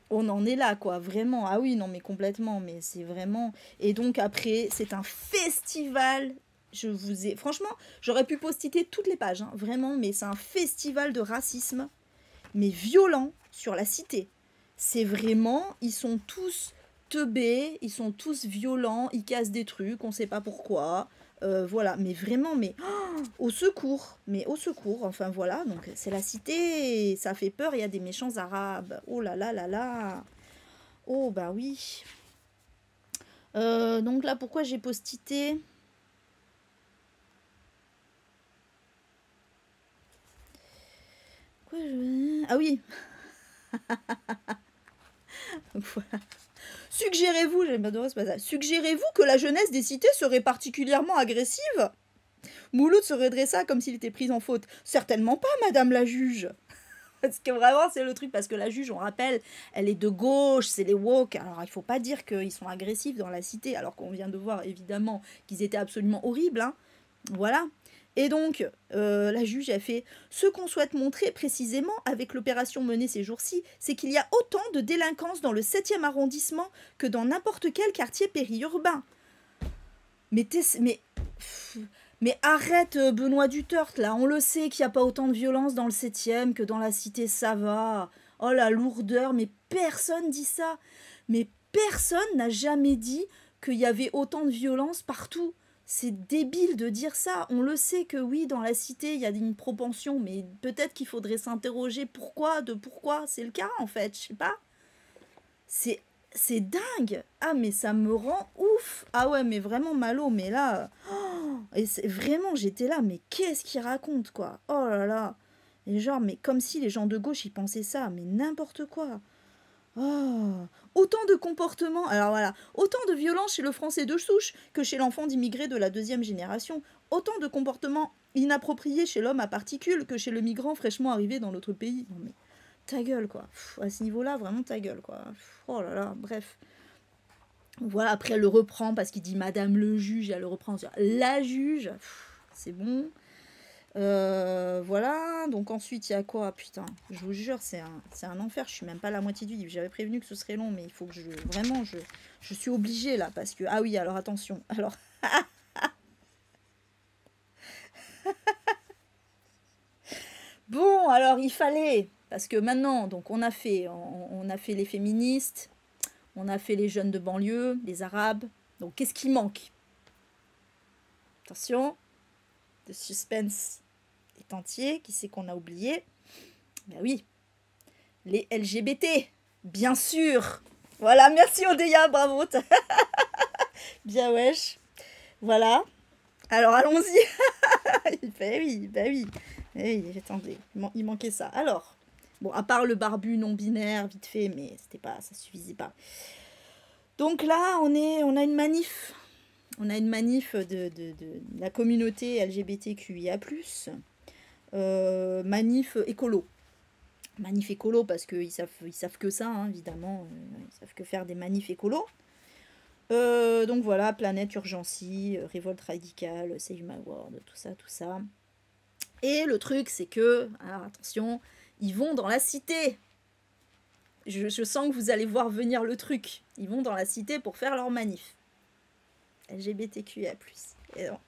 On en est là quoi, vraiment. Ah oui, non mais complètement, mais c'est vraiment... Et donc après, c'est un festival... Franchement, j'aurais pu post-iter toutes les pages, hein, vraiment, mais c'est un festival de racisme, mais violent, sur la cité. C'est vraiment, ils sont tous teubés, ils sont tous violents, ils cassent des trucs, on sait pas pourquoi, voilà, mais vraiment, mais au secours, enfin voilà, donc c'est la cité, ça fait peur, il y a des méchants arabes, oh là là là là, oh bah oui. Donc là, pourquoi j'ai post-ité ? Ah oui. Voilà. Suggérez-vous, j'aime pas c'est pas ça. Suggérez-vous que la jeunesse des cités serait particulièrement agressive? Mouloud se redressa comme s'il était pris en faute. Certainement pas, madame la juge. Parce que vraiment, c'est le truc. Parce que la juge, on rappelle, elle est de gauche, c'est les woke. Alors, il faut pas dire qu'ils sont agressifs dans la cité, alors qu'on vient de voir, évidemment, qu'ils étaient absolument horribles. Hein. Voilà. Et donc, la juge a fait « Ce qu'on souhaite montrer précisément avec l'opération menée ces jours-ci, c'est qu'il y a autant de délinquance dans le 7e arrondissement que dans n'importe quel quartier périurbain. » Mais arrête, Benoît Duterte, là, on le sait qu'il n'y a pas autant de violence dans le 7e que dans la cité, ça va. Oh la lourdeur, mais personne dit ça. Mais personne n'a jamais dit qu'il y avait autant de violence partout. C'est débile de dire ça. On le sait que oui, dans la cité, il y a une propension, mais peut-être qu'il faudrait s'interroger pourquoi, c'est le cas en fait, je sais pas. C'est dingue. Ah, mais ça me rend ouf. Ah ouais, mais vraiment malo, mais là... et vraiment, j'étais là, mais qu'est-ce qu'il raconte, quoi. Oh là là. Et genre, mais comme si les gens de gauche, ils pensaient ça, mais n'importe quoi. Oh, autant de comportements, alors voilà, autant de violence chez le français de souche que chez l'enfant d'immigrés de la deuxième génération, autant de comportements inappropriés chez l'homme à particules que chez le migrant fraîchement arrivé dans notre pays. Non mais, ta gueule quoi, à ce niveau-là, vraiment ta gueule quoi. Oh là là, bref. Voilà, après elle le reprend parce qu'il dit Madame le juge, et elle le reprend sur la juge, c'est bon. Voilà, donc ensuite il y a quoi? Putain, je vous jure, c'est un enfer, je suis même pas à la moitié du livre. J'avais prévenu que ce serait long, mais il faut que je suis obligée là, parce que, ah oui, alors attention, alors, bon, alors il fallait, parce que maintenant, donc on a fait les féministes, on a fait les jeunes de banlieue, les arabes, donc qu'est-ce qui manque? Attention, le suspense est entier, qui c'est qu'on a oublié? Ben oui, les LGBT, bien sûr. Voilà, merci Odéa, bravo. Bien wesh. Voilà. Alors allons-y. Ben oui, ben oui. Eh oui, attendez, il manquait ça. Alors, bon, à part le barbu non binaire, vite fait, mais ça suffisait pas. Donc là, on a une manif. On a une manif de la communauté LGBTQIA+. Manif écolo. Manif écolo parce qu'ils savent que ça, hein, évidemment. Ils savent que faire des manifs écolos. Donc voilà, Planète Urgency, Révolte Radicale, Save My World, tout ça. Et le truc, c'est que, alors attention, ils vont dans la cité. Je sens que vous allez voir venir le truc. Ils vont dans la cité pour faire leur manif. LGBTQIA+. Et donc,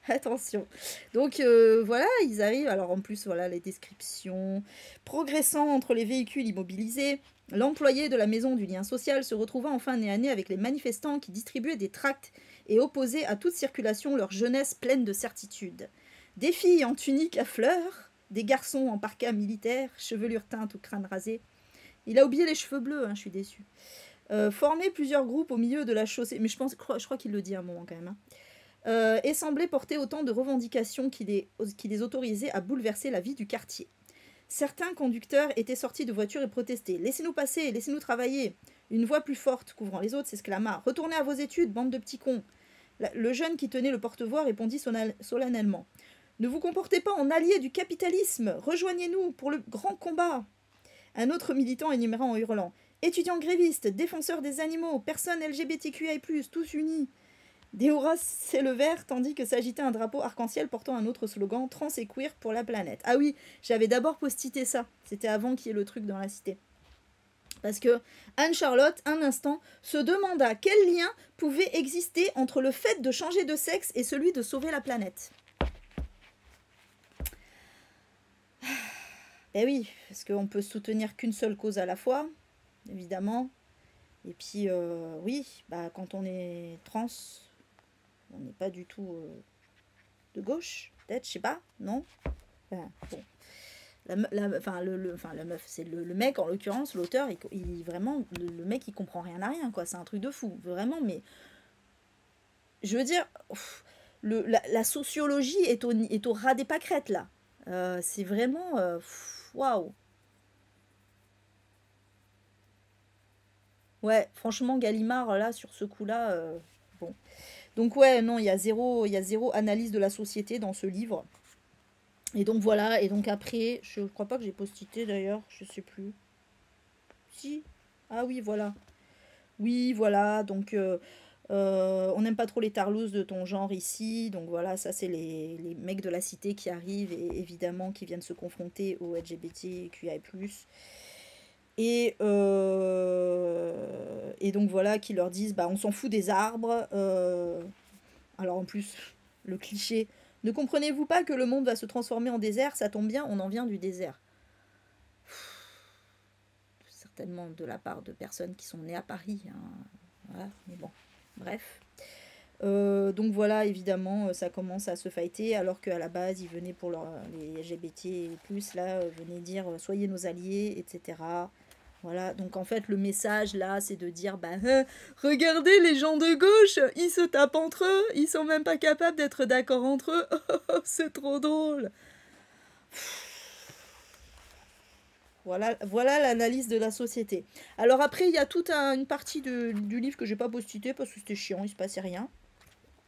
attention. Donc voilà, ils arrivent. Alors en plus, voilà les descriptions. Progressant entre les véhicules immobilisés, l'employé de la maison du lien social se retrouva enfin nez à nez avec les manifestants qui distribuaient des tracts et opposaient à toute circulation leur jeunesse pleine de certitude. Des filles en tunique à fleurs, des garçons en parka militaire, chevelure teinte ou crâne rasé. Il a oublié les cheveux bleus, hein, je suis déçue. Former plusieurs groupes au milieu de la chaussée, mais je crois qu'il le dit à un moment quand même, hein. Et semblait porter autant de revendications qui les autorisaient à bouleverser la vie du quartier. Certains conducteurs étaient sortis de voitures et protestaient. « Laissez-nous passer, laissez-nous travailler !» Une voix plus forte, couvrant les autres, s'exclama. « Retournez à vos études, bande de petits cons !» Le jeune qui tenait le porte-voix répondit solennellement. « Ne vous comportez pas en alliés du capitalisme. Rejoignez-nous pour le grand combat !» Un autre militant énuméra en hurlant. « Étudiants grévistes, défenseurs des animaux, personnes LGBTQI+, tous unis !» Des hurrahs s'élevèrent tandis que s'agitait un drapeau arc-en-ciel portant un autre slogan « Trans et queer pour la planète ». Ah oui, j'avais d'abord postité ça. C'était avant qu'il y ait le truc dans la cité. Parce que Anne-Charlotte, un instant, se demanda quel lien pouvait exister entre le fait de changer de sexe et celui de sauver la planète. Eh oui, parce qu'on peut soutenir qu'une seule cause à la fois, évidemment. Et puis, oui, bah, quand on est trans, on n'est pas du tout de gauche, peut-être, je sais pas, non? Enfin, bon. La meuf, c'est le mec, en l'occurrence, l'auteur, il vraiment, le mec, il comprend rien à rien, quoi. C'est un truc de fou, vraiment, mais... Je veux dire, la sociologie est au ras des pâquerettes, là. C'est vraiment... Waouh! Ouais, franchement, Gallimard, là, sur ce coup-là, bon. Donc ouais, non, il y a zéro analyse de la société dans ce livre. Et donc voilà, et donc après, je crois pas que j'ai postité d'ailleurs, je sais plus. Si? Ah oui, voilà. Oui, voilà, donc on n'aime pas trop les tarlouse de ton genre ici, donc voilà, ça c'est les mecs de la cité qui arrivent et évidemment qui viennent se confronter aux LGBTQI+. Et donc voilà, qui leur disent, bah on s'en fout des arbres. Alors en plus, le cliché, ne comprenez-vous pas que le monde va se transformer en désert? Ça tombe bien, on en vient du désert. certainement de la part de personnes qui sont nées à Paris. Hein. Voilà, mais bon, bref. Donc voilà, évidemment, ça commence à se fighter, alors qu'à la base, ils venaient pour les LGBT et plus, là, venaient dire soyez nos alliés, etc. Voilà, donc en fait, le message là, c'est de dire bah, regardez les gens de gauche, ils se tapent entre eux, ils sont même pas capables d'être d'accord entre eux, c'est trop drôle. Voilà, voilà l'analyse de la société. Alors après, il y a toute une partie du livre que j'ai pas postité parce que c'était chiant, il se passait rien.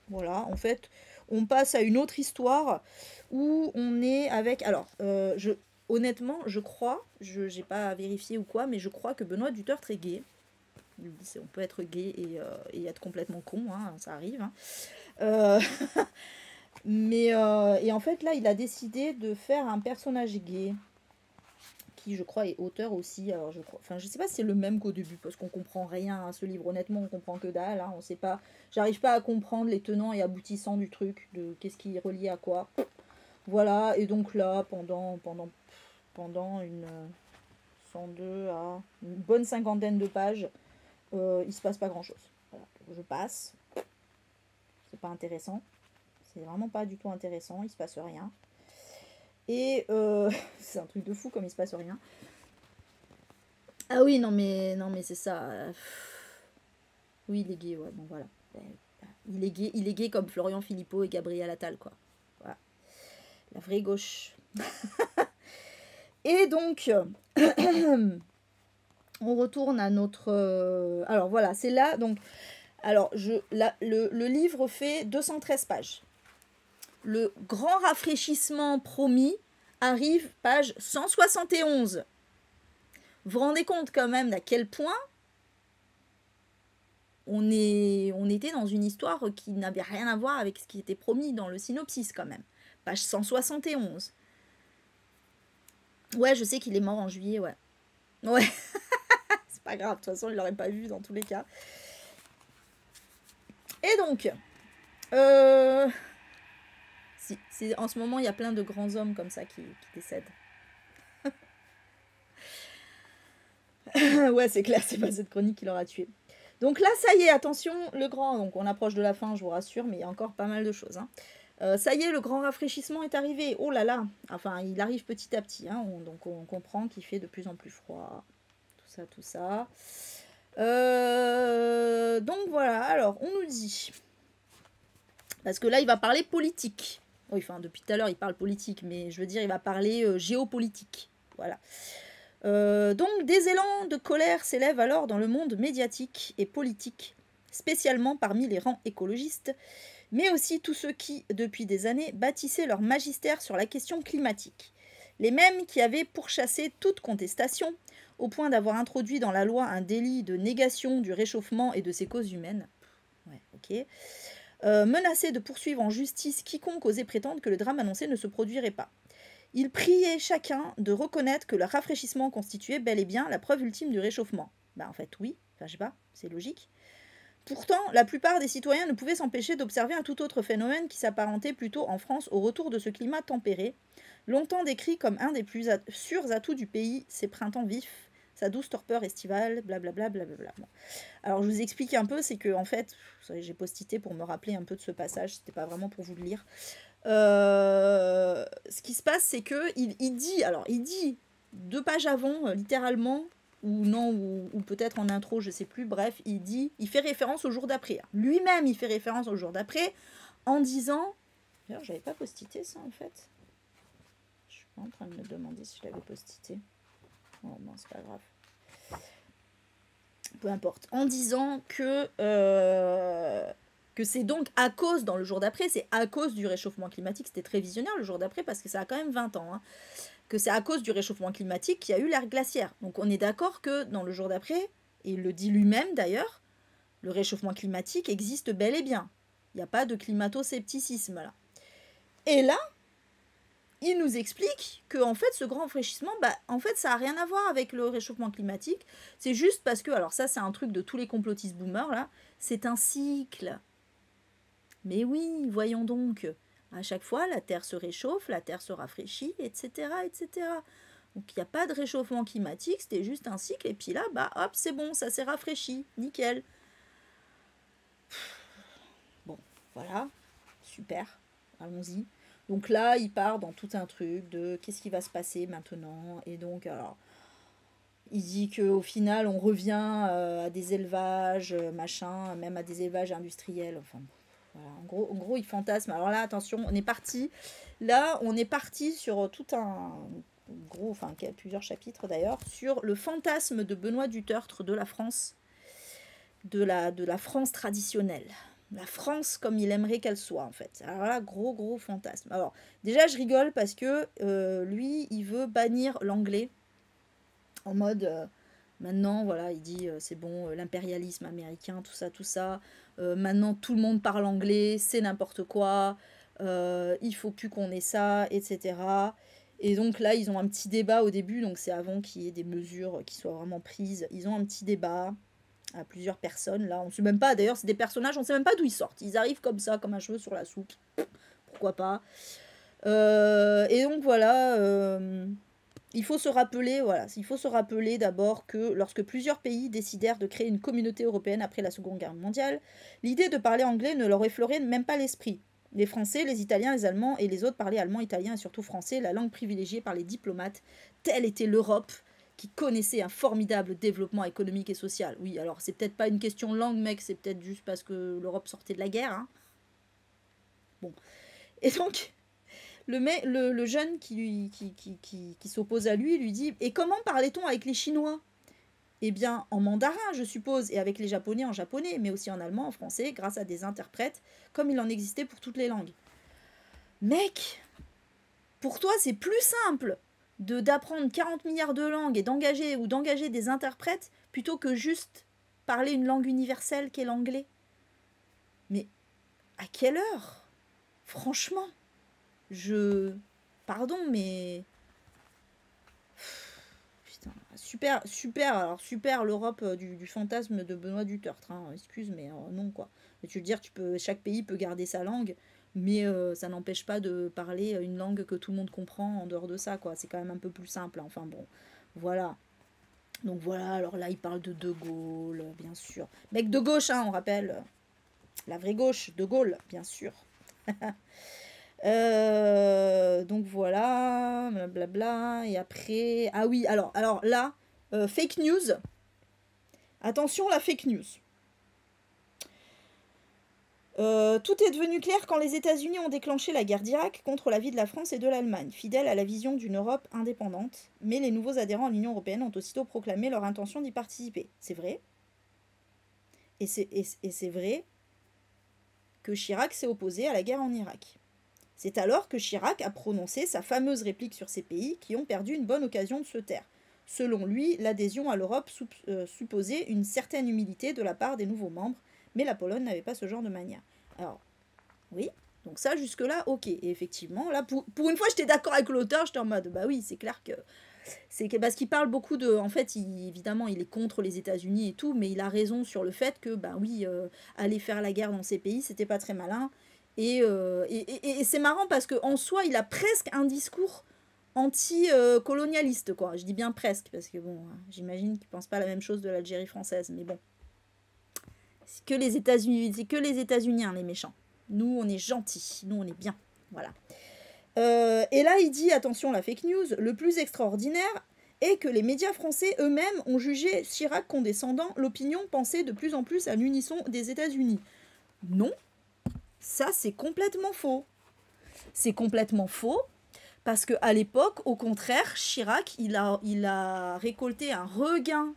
Voilà, en fait, on passe à une autre histoire où on est avec... Alors, honnêtement, je crois, je n'ai pas vérifié ou quoi, mais je crois que Benoît Dutertre est gay. On peut être gay et être complètement con, hein, ça arrive. Hein. Euh, et en fait, là, il a décidé de faire un personnage gay qui, je crois, est auteur aussi. Alors, je sais pas si c'est le même qu'au début, parce qu'on comprend rien à ce livre. Honnêtement, on comprend que dalle. Hein, on sait pas. J'arrive pas à comprendre les tenants et aboutissants du truc, de qu'est-ce qui est relié à quoi. Voilà. Et donc là, pendant une 102 à une bonne cinquantaine de pages, il se passe pas grand-chose. Voilà. Je passe. C'est pas intéressant. C'est vraiment pas du tout intéressant. Il se passe rien. Et c'est un truc de fou comme il se passe rien. Ah oui, non mais c'est ça. Oui, il est gay, ouais, bon voilà. Il est gay comme Florian Philippot et Gabriel Attal, quoi. Voilà. La vraie gauche. Et donc, on retourne à notre... alors voilà, c'est là, donc... Alors, le livre fait 213 pages. Le grand rafraîchissement promis arrive page 171. Vous vous rendez compte quand même d'à quel point on était dans une histoire qui n'avait rien à voir avec ce qui était promis dans le synopsis quand même. Page 171. Ouais, je sais qu'il est mort en juillet, ouais. Ouais. C'est pas grave, de toute façon, il l'aurait pas vu dans tous les cas. Et donc, en ce moment, il y a plein de grands hommes comme ça qui décèdent. Ouais, c'est clair, c'est pas cette chronique qui l'aura tué. Donc là, ça y est, attention, le grand... Donc on approche de la fin, je vous rassure, mais il y a encore pas mal de choses. Hein. Ça y est, le grand rafraîchissement est arrivé. Oh là là. Enfin, il arrive petit à petit. Hein. Donc on comprend qu'il fait de plus en plus froid. Tout ça. Donc voilà, alors on nous dit... Parce que là, il va parler politique. Oui, enfin, depuis tout à l'heure, il parle politique, mais je veux dire, il va parler géopolitique. Voilà. Donc des élans de colère s'élèvent alors dans le monde médiatique et politique, spécialement parmi les rangs écologistes, mais aussi tous ceux qui, depuis des années, bâtissaient leur magistère sur la question climatique. Les mêmes qui avaient pourchassé toute contestation, au point d'avoir introduit dans la loi un délit de négation du réchauffement et de ses causes humaines. Ouais, ok. Menacés de poursuivre en justice quiconque osait prétendre que le drame annoncé ne se produirait pas. Ils priaient chacun de reconnaître que le rafraîchissement constituait bel et bien la preuve ultime du réchauffement. Bah en fait oui, enfin je sais pas, c'est logique. Pourtant, la plupart des citoyens ne pouvaient s'empêcher d'observer un tout autre phénomène qui s'apparentait plutôt en France au retour de ce climat tempéré, longtemps décrit comme un des plus sûrs atouts du pays, ses printemps vifs, sa douce torpeur estivale, blablabla. Blablabla. Bon. Alors je vous explique un peu, c'est que en fait, j'ai postité pour me rappeler un peu de ce passage, c'était pas vraiment pour vous le lire. Ce qui se passe, c'est que il dit 2 pages avant, littéralement, ou non, ou peut-être en intro, je sais plus, bref, il fait référence au jour d'après. Lui-même, il fait référence au jour d'après, en disant... D'ailleurs, j'avais pas postité ça, en fait. Je suis pas en train de me demander si je l'avais postité. Oh non, c'est pas grave. Peu importe. En disant que c'est donc à cause, dans le jour d'après, c'est à cause du réchauffement climatique, c'était très visionnaire le jour d'après, parce que ça a quand même 20 ans, hein, que c'est à cause du réchauffement climatique qu'il y a eu l'ère glaciaire. Donc on est d'accord que dans le jour d'après, et il le dit lui-même d'ailleurs, le réchauffement climatique existe bel et bien. Il n'y a pas de climato-scepticisme là. Et là, il nous explique que en fait, ce grand rafraîchissement, en fait, ça n'a rien à voir avec le réchauffement climatique. C'est juste parce que, alors ça, c'est un truc de tous les complotistes boomers, là, c'est un cycle. Mais oui, voyons donc. À chaque fois, la Terre se réchauffe, la Terre se rafraîchit, etc., etc. Donc il n'y a pas de réchauffement climatique, c'était juste un cycle, et puis là, bah hop, c'est bon, ça s'est rafraîchi, nickel. Bon, voilà, super, allons-y. Donc là, il part dans tout un truc de qu'est-ce qui va se passer maintenant. Et donc, alors, il dit qu'au final, on revient à des élevages, machin, même à des élevages industriels. Enfin, voilà, en gros, il fantasme. Alors là, attention, on est parti. Là, on est parti sur tout un gros, enfin, plusieurs chapitres d'ailleurs, sur le fantasme de Benoît Dutertre de la France, de la France traditionnelle. La France comme il aimerait qu'elle soit, en fait. Alors là, gros fantasme. Alors, déjà, je rigole parce que lui, il veut bannir l'anglais en mode maintenant, voilà, il dit c'est bon, l'impérialisme américain, tout ça. Maintenant, tout le monde parle anglais, c'est n'importe quoi. Il faut plus qu'on ait ça, etc. Et donc là, ils ont un petit débat au début, donc c'est avant qu'il y ait des mesures qui soient vraiment prises. Ils ont un petit débat à plusieurs personnes. Là, on ne sait même pas, d'ailleurs, c'est des personnages, on ne sait même pas d'où ils sortent. Ils arrivent comme ça, comme un cheveu sur la soupe. Pourquoi pas. Et donc voilà, il faut se rappeler, voilà, il faut se rappeler d'abord que lorsque plusieurs pays décidèrent de créer une communauté européenne après la Seconde Guerre mondiale, l'idée de parler anglais ne leur effleurait même pas l'esprit. Les Français, les Italiens, les Allemands et les autres parlaient allemand, italien et surtout français, la langue privilégiée par les diplomates. Telle était l'Europe qui connaissait un formidable développement économique et social. Oui, alors c'est peut-être pas une question de langue, mec, c'est peut-être juste parce que l'Europe sortait de la guerre. Hein. Bon. Et donc, le jeune qui s'oppose à lui dit « Et comment parlait-on avec les Chinois ?» Eh bien, en mandarin, je suppose, et avec les Japonais en japonais, mais aussi en allemand, en français, grâce à des interprètes, comme il en existait pour toutes les langues. Mec, pour toi, c'est plus simple d'apprendre 40 milliards de langues et d'engager des interprètes plutôt que juste parler une langue universelle qu'est l'anglais. Mais à quelle heure? Franchement, Pardon, mais... Putain, super, alors super l'Europe du fantasme de Benoît Dutertre, hein, excuse, mais non, quoi. Tu veux dire, chaque pays peut garder sa langue, mais ça n'empêche pas de parler une langue que tout le monde comprend en dehors de ça, quoi. C'est quand même un peu plus simple, hein. Enfin bon, voilà. Donc voilà, alors là, il parle de Gaulle, bien sûr. Mec de gauche, hein, on rappelle. La vraie gauche, de Gaulle, bien sûr. Donc voilà, blablabla. Et après... Ah oui, alors là, fake news. Attention, la fake news. Tout est devenu clair quand les États-Unis ont déclenché la guerre d'Irak contre l'avis de la France et de l'Allemagne, fidèles à la vision d'une Europe indépendante. Mais les nouveaux adhérents à l'Union européenne ont aussitôt proclamé leur intention d'y participer. C'est vrai. Et c'est vrai que Chirac s'est opposé à la guerre en Irak. C'est alors que Chirac a prononcé sa fameuse réplique sur ces pays qui ont perdu une bonne occasion de se taire. Selon lui, l'adhésion à l'Europe supposait une certaine humilité de la part des nouveaux membres, mais la Pologne n'avait pas ce genre de manière. Alors, oui, donc ça jusque-là, ok. Et effectivement, là, pour une fois, j'étais d'accord avec l'auteur, j'étais en mode, bah oui, c'est clair que... parce qu'il parle beaucoup de... En fait, évidemment, il est contre les États-Unis et tout, mais il a raison sur le fait que, bah oui, aller faire la guerre dans ces pays, c'était pas très malin. Et c'est marrant parce qu'en soi, il a presque un discours anti-colonialiste, quoi. Je dis bien presque, parce que bon, j'imagine qu'il pense pas la même chose de l'Algérie française, mais bon. C'est que les États-Unis, hein, les méchants. Nous, on est gentils, nous, on est bien. Voilà. Et là, il dit, attention, la fake news, le plus extraordinaire est que les médias français eux-mêmes ont jugé Chirac condescendant, l'opinion pensait de plus en plus à l'unisson des États-Unis. Non, ça, c'est complètement faux. C'est complètement faux, parce qu'à l'époque, au contraire, Chirac, il a récolté un regain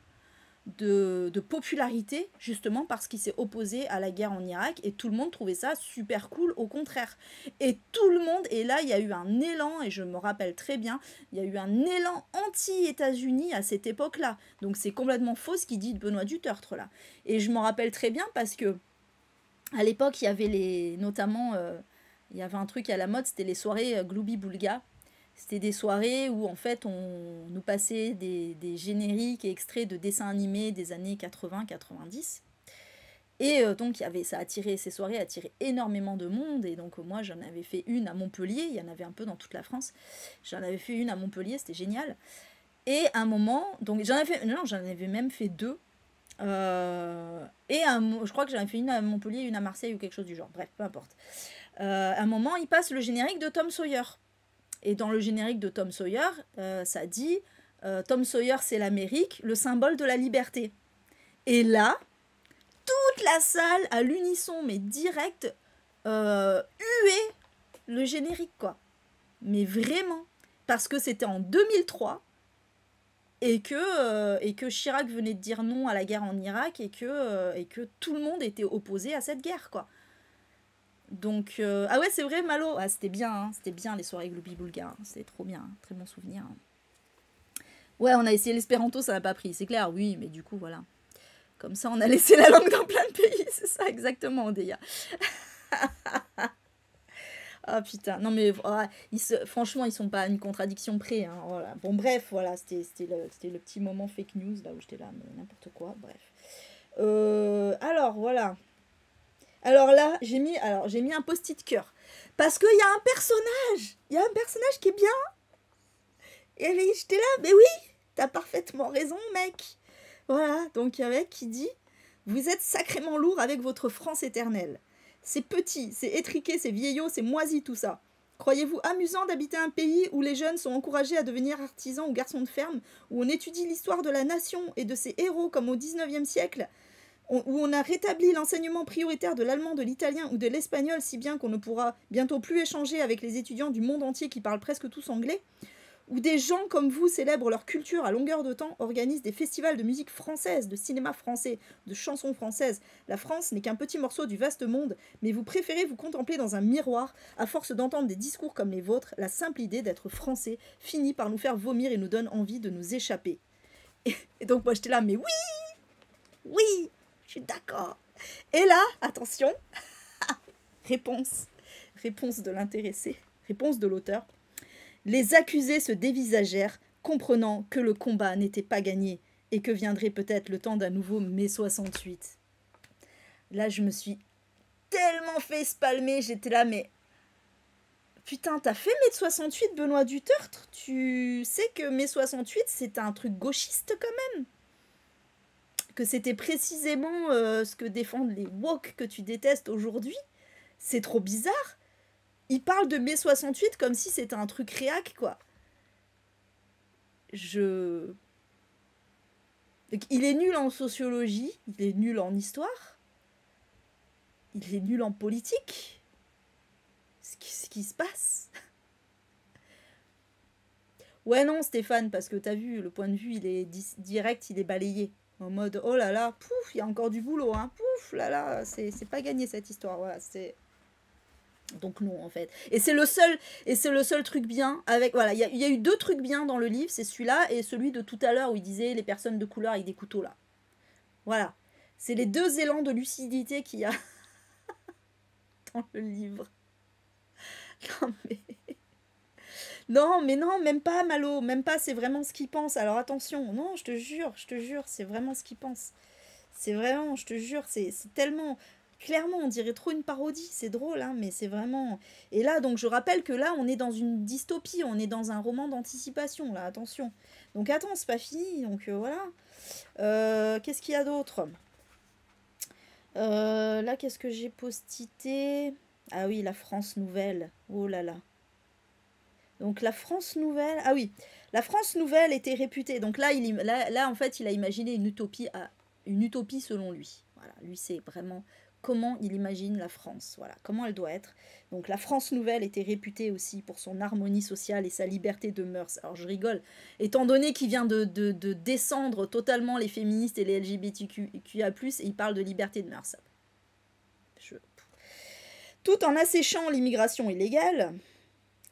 de popularité, justement parce qu'il s'est opposé à la guerre en Irak, et tout le monde trouvait ça super cool, au contraire. Et tout le monde, et là, il y a eu un élan, et je me rappelle très bien, il y a eu un élan anti-États-Unis à cette époque-là. Donc c'est complètement faux ce qu'il dit de Benoît Dutertre, là. Et je m'en rappelle très bien parce que à l'époque, il y avait notamment, il y avait un truc à la mode, c'était les soirées Gloubi-Boulga. C'était des soirées où, en fait, on nous passait des génériques et extraits de dessins animés des années 80-90. Et donc, ça a attiré, ces soirées attiraient énormément de monde. Et donc, moi, j'en avais fait une à Montpellier. Il y en avait un peu dans toute la France. J'en avais fait une à Montpellier, c'était génial. Et à un moment, donc j'en avais même fait deux. Je crois que j'en avais fait une à Montpellier, une à Marseille ou quelque chose du genre. Bref, peu importe. À un moment, il passe le générique de Tom Sawyer. Et dans le générique de Tom Sawyer, ça dit Tom Sawyer, c'est l'Amérique, le symbole de la liberté. Et là, toute la salle, à l'unisson, mais direct, huait le générique, quoi. Mais vraiment. Parce que c'était en 2003 et que Chirac venait de dire non à la guerre en Irak et que tout le monde était opposé à cette guerre, quoi. Donc, ah ouais, c'est vrai, Malo. Ah, c'était bien les soirées Gloubi-Boulga. C'était trop bien, très bon souvenir. Ouais, on a essayé l'espéranto, ça n'a pas pris, c'est clair, oui, mais du coup, voilà. Comme ça, on a laissé la langue dans plein de pays, c'est ça, exactement, Odéa. Ah putain, non mais franchement, ils sont pas à une contradiction près. Hein, voilà. Bon, bref, voilà, c'était le petit moment fake news, là où j'étais là, mais n'importe quoi, bref. Alors, voilà. Alors là, j'ai mis un post-it cœur. Parce qu'il y a un personnage qui est bien. Et j'étais là, mais oui, t'as parfaitement raison, mec. Voilà, donc il y a un mec qui dit « Vous êtes sacrément lourd avec votre France éternelle. C'est petit, c'est étriqué, c'est vieillot, c'est moisi tout ça. Croyez-vous amusant d'habiter un pays où les jeunes sont encouragés à devenir artisans ou garçons de ferme, où on étudie l'histoire de la nation et de ses héros comme au XIXe siècle, où on a rétabli l'enseignement prioritaire de l'allemand, de l'italien ou de l'espagnol, si bien qu'on ne pourra bientôt plus échanger avec les étudiants du monde entier qui parlent presque tous anglais, où des gens comme vous célèbrent leur culture à longueur de temps, organisent des festivals de musique française, de cinéma français, de chansons françaises. La France n'est qu'un petit morceau du vaste monde, mais vous préférez vous contempler dans un miroir, à force d'entendre des discours comme les vôtres, la simple idée d'être français finit par nous faire vomir et nous donne envie de nous échapper. Et donc moi j'étais là, mais oui, je suis d'accord. Et là, attention, réponse de l'intéressé, réponse de l'auteur. Les accusés se dévisagèrent, comprenant que le combat n'était pas gagné et que viendrait peut-être le temps d'un nouveau mai 68. Là, je me suis tellement fait spalmer, j'étais là, mais... Putain, t'as fait mai 68, Benoît Dutertre? Tu sais que mai 68, c'était un truc gauchiste quand même? Que c'était précisément ce que défendent les woke que tu détestes aujourd'hui? C'est trop bizarre. Il parle de mai 68 comme si c'était un truc réac, quoi. Il est nul en sociologie, il est nul en histoire, il est nul en politique. Ce qui se passe? Ouais, non, Stéphane, parce que t'as vu, le point de vue, il est direct, il est balayé. En mode, oh là là, pouf, il y a encore du boulot, hein, pouf, là là, c'est pas gagné cette histoire, voilà, c'est... Donc non, en fait. Et c'est le seul truc bien avec... Voilà, il y a eu deux trucs bien dans le livre, c'est celui-là et celui de tout à l'heure où il disait les personnes de couleur avec des couteaux, là. Voilà. C'est les deux élans de lucidité qu'il y a dans le livre. Non, mais... Non, même pas, Malo, même pas, c'est vraiment ce qu'il pense. Alors attention, non, je te jure, c'est vraiment ce qu'il pense. C'est vraiment, je te jure, c'est tellement... Clairement, on dirait trop une parodie, c'est drôle, hein, mais c'est vraiment... Et là, donc, je rappelle que là, on est dans une dystopie, on est dans un roman d'anticipation, là, attention. Donc, attends, c'est pas fini, donc voilà. Qu'est-ce qu'il y a d'autre? Là, qu'est-ce que j'ai postité? Ah oui, la France nouvelle, oh là là. Donc, la France nouvelle... Ah oui, la France nouvelle était réputée... Donc là, en fait, il a imaginé une utopie selon lui. Voilà, lui, c'est vraiment... comment il imagine la France, voilà, comment elle doit être. Donc la France nouvelle était réputée aussi pour son harmonie sociale et sa liberté de mœurs. Alors je rigole, étant donné qu'il vient de descendre totalement les féministes et les LGBTQIA+, et il parle de liberté de mœurs. Tout en asséchant l'immigration illégale,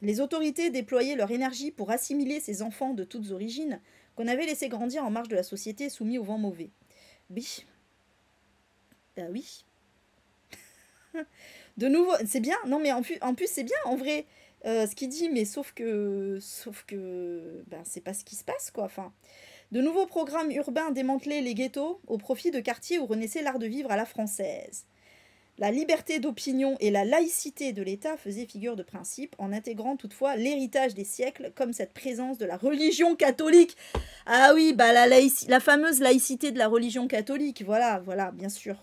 les autorités déployaient leur énergie pour assimiler ces enfants de toutes origines qu'on avait laissés grandir en marge de la société soumis au vent mauvais. Oui. Ben oui. De nouveau, c'est bien, non mais en plus c'est bien en vrai ce qu'il dit, mais sauf que ben, c'est pas ce qui se passe quoi. Enfin, De nouveaux programmes urbains démantelaient les ghettos au profit de quartiers où renaissait l'art de vivre à la française. La liberté d'opinion et la laïcité de l'État faisaient figure de principe, en intégrant toutefois l'héritage des siècles, comme cette présence de la religion catholique. Ah oui, bah la fameuse laïcité de la religion catholique, voilà, bien sûr,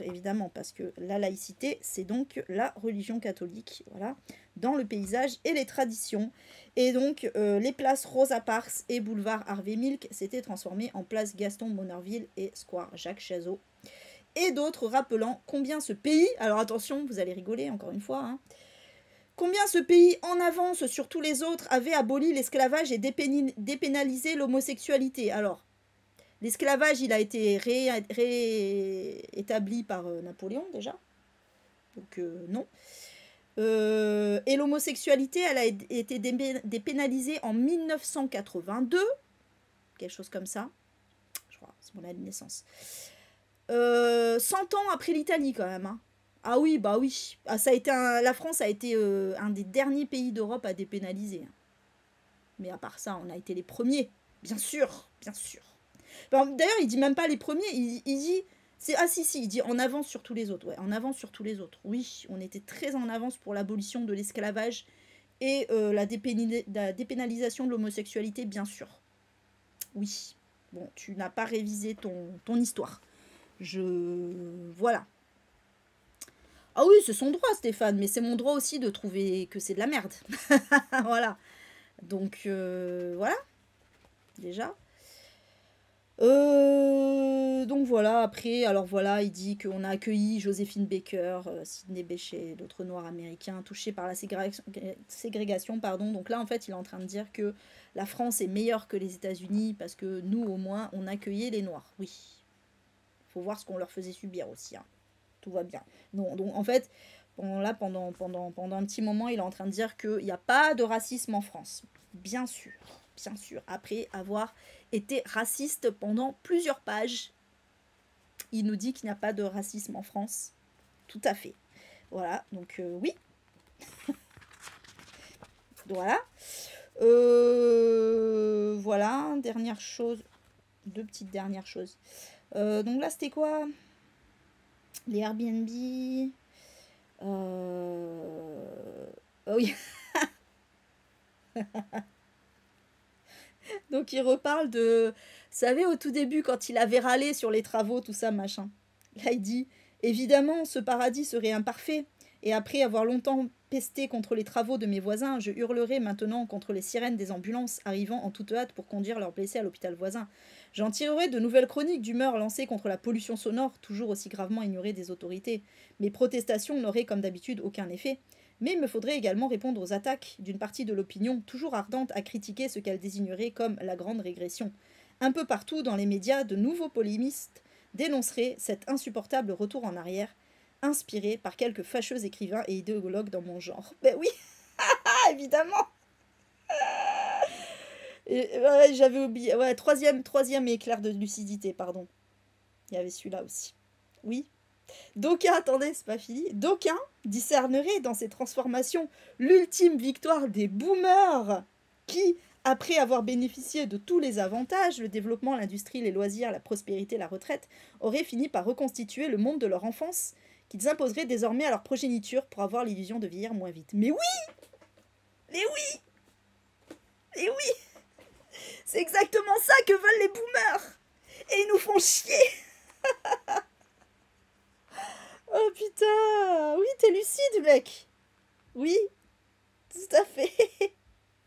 évidemment, parce que la laïcité, c'est donc la religion catholique, voilà, dans le paysage et les traditions. Et donc, les places Rosa Parks et boulevard Harvey Milk s'étaient transformées en place Gaston Monnerville et square Jacques Chazot. Et d'autres rappelant combien ce pays, alors attention, vous allez rigoler encore une fois, hein, combien ce pays en avance sur tous les autres avait aboli l'esclavage et dépénalisé l'homosexualité. Alors, l'esclavage, il a été réétabli par Napoléon déjà, donc non. Et l'homosexualité, elle a été dépénalisée en 1982, quelque chose comme ça, je crois, c'est mon année de naissance. 100 ans après l'Italie quand même. Hein. Ah oui, bah oui. Ah, ça a été la France a été un des derniers pays d'Europe à dépénaliser. Mais à part ça, on a été les premiers. Bien sûr, bien sûr. D'ailleurs, il dit même pas les premiers, il dit... Ah si, il dit en avance sur tous les autres. Ouais, en avance sur tous les autres. Oui, on était très en avance pour l'abolition de l'esclavage et la dépénalisation de l'homosexualité, bien sûr. Oui. Bon, tu n'as pas révisé ton histoire. Voilà. Ah oui, c'est son droit, Stéphane, mais c'est mon droit aussi de trouver que c'est de la merde. Voilà. Donc, voilà. Déjà. Donc voilà, après, alors voilà, il dit qu'on a accueilli Joséphine Baker, Sidney Bechet, d'autres noirs américains touchés par la ségrégation, pardon. Donc là, en fait, il est en train de dire que la France est meilleure que les États-Unis parce que nous, au moins, on accueillait les noirs. Oui. Faut voir ce qu'on leur faisait subir aussi. Hein. Tout va bien. Non, donc en fait, pendant un petit moment, il est en train de dire qu'il n'y a pas de racisme en France. Bien sûr, après avoir été raciste pendant plusieurs pages, il nous dit qu'il n'y a pas de racisme en France. Tout à fait. Voilà, donc oui. Voilà. Voilà, dernière chose. Deux petites dernières choses. Donc là, c'était quoi ? Les Airbnb. Oh oui. Donc il reparle de... Vous savez, au tout début, quand il avait râlé sur les travaux, tout ça, machin. Là, il dit, évidemment, ce paradis serait imparfait. Et après avoir longtemps pesté contre les travaux de mes voisins, je hurlerai maintenant contre les sirènes des ambulances arrivant en toute hâte pour conduire leurs blessés à l'hôpital voisin. J'en tirerai de nouvelles chroniques d'humeur lancées contre la pollution sonore, toujours aussi gravement ignorée des autorités. Mes protestations n'auraient comme d'habitude aucun effet. Mais il me faudrait également répondre aux attaques d'une partie de l'opinion, toujours ardente à critiquer ce qu'elle désignerait comme la grande régression. Un peu partout dans les médias, de nouveaux polémistes dénonceraient cet insupportable retour en arrière, inspiré par quelques fâcheux écrivains et idéologues dans mon genre. Ben oui, évidemment. Ouais, j'avais oublié. Ouais, troisième éclair de lucidité, pardon. Il y avait celui-là aussi. Oui. D'aucuns, attendez, c'est pas fini. D'aucuns discerneraient dans ces transformations l'ultime victoire des boomers qui, après avoir bénéficié de tous les avantages, le développement, l'industrie, les loisirs, la prospérité, la retraite, auraient fini par reconstituer le monde de leur enfance qu'ils imposeraient désormais à leur progéniture pour avoir l'illusion de vieillir moins vite. Mais oui! Mais oui! Mais oui! C'est exactement ça que veulent les boomers! Et ils nous font chier! Oh putain! Oui, t'es lucide, mec! Oui, tout à fait!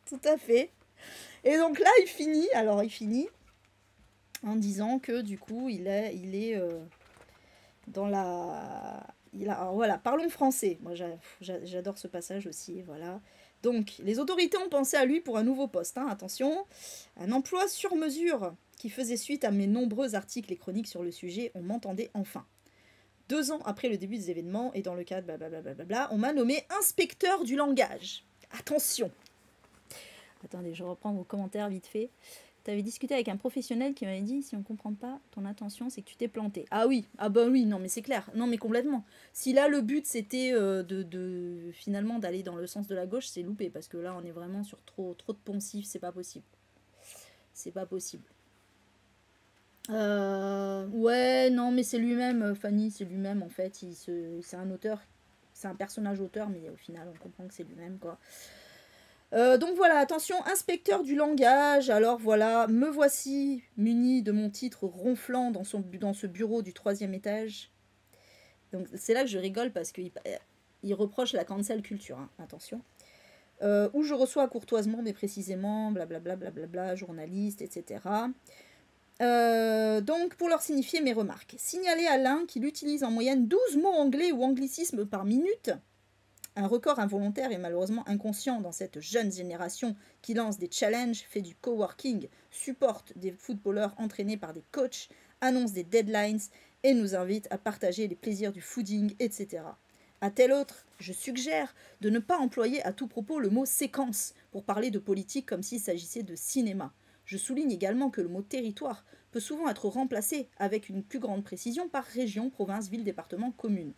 Tout à fait! Et donc là, il finit en disant que du coup, il est dans la... alors voilà, parlons français. Moi, j'adore ce passage aussi, voilà. Donc, les autorités ont pensé à lui pour un nouveau poste, hein, attention, un emploi sur mesure qui faisait suite à mes nombreux articles et chroniques sur le sujet, on m'entendait enfin. 2 ans après le début des événements, et dans le cadre blablabla, on m'a nommé inspecteur du langage. Attention! Attendez, je reprends vos commentaires vite fait. Tu avais discuté avec un professionnel qui m'avait dit, si on ne comprend pas ton intention, c'est que tu t'es planté. Ah oui, ah bah oui, non mais c'est clair, non mais complètement. Si là le but c'était finalement d'aller dans le sens de la gauche, c'est loupé, parce que là on est vraiment sur trop de poncifs, c'est pas possible. C'est pas possible. Ouais, non, mais c'est lui-même, Fanny, c'est lui-même en fait. C'est un auteur, c'est un personnage auteur, mais au final, on comprend que c'est lui-même, quoi. Donc voilà, attention, inspecteur du langage. Alors voilà, me voici muni de mon titre ronflant dans ce bureau du 3e étage. Donc c'est là que je rigole parce qu'il reproche la cancel culture, hein, attention. Où je reçois courtoisement mais précisément, blablabla, blablabla, journaliste, etc. Donc, pour leur signifier mes remarques. Signaler à l'un qu'il utilise en moyenne 12 mots anglais ou anglicismes par minute, un record involontaire et malheureusement inconscient dans cette jeune génération qui lance des challenges, fait du coworking, supporte des footballeurs entraînés par des coachs, annonce des deadlines et nous invite à partager les plaisirs du fooding, etc. À tel autre, je suggère de ne pas employer à tout propos le mot séquence pour parler de politique comme s'il s'agissait de cinéma. Je souligne également que le mot territoire peut souvent être remplacé avec une plus grande précision par région, province, ville, département, commune.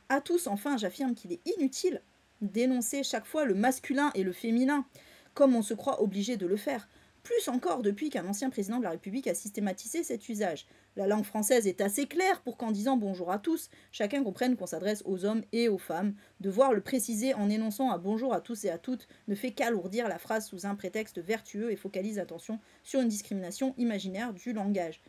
À tous, enfin, j'affirme qu'il est inutile d'énoncer chaque fois le masculin et le féminin, comme on se croit obligé de le faire. Plus encore depuis qu'un ancien président de la République a systématisé cet usage. La langue française est assez claire pour qu'en disant bonjour à tous, chacun comprenne qu'on s'adresse aux hommes et aux femmes. Devoir le préciser en énonçant un bonjour à tous et à toutes ne fait qu'alourdir la phrase sous un prétexte vertueux et focalise l'attention sur une discrimination imaginaire du langage.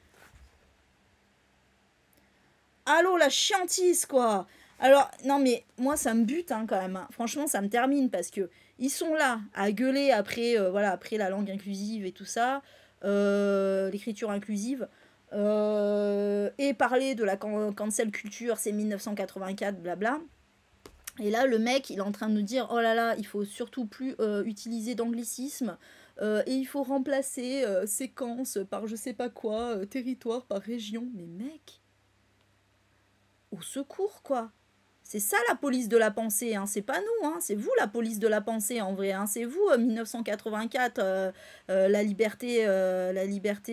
Allô, la chiantise, quoi. Alors, non, mais moi, ça me bute, hein, quand même, hein. Franchement, ça me termine, parce que ils sont là, à gueuler après, voilà, après la langue inclusive et tout ça, l'écriture inclusive, et parler de la cancel culture, c'est 1984, blabla. Et là, le mec, il est en train de nous dire, oh là là, il faut surtout plus utiliser d'anglicisme, et il faut remplacer séquence par je sais pas quoi, territoire par région. Mais mec, au secours, quoi. C'est ça la police de la pensée, hein. C'est pas nous, hein. C'est vous la police de la pensée en vrai, hein. C'est vous, 1984, la liberté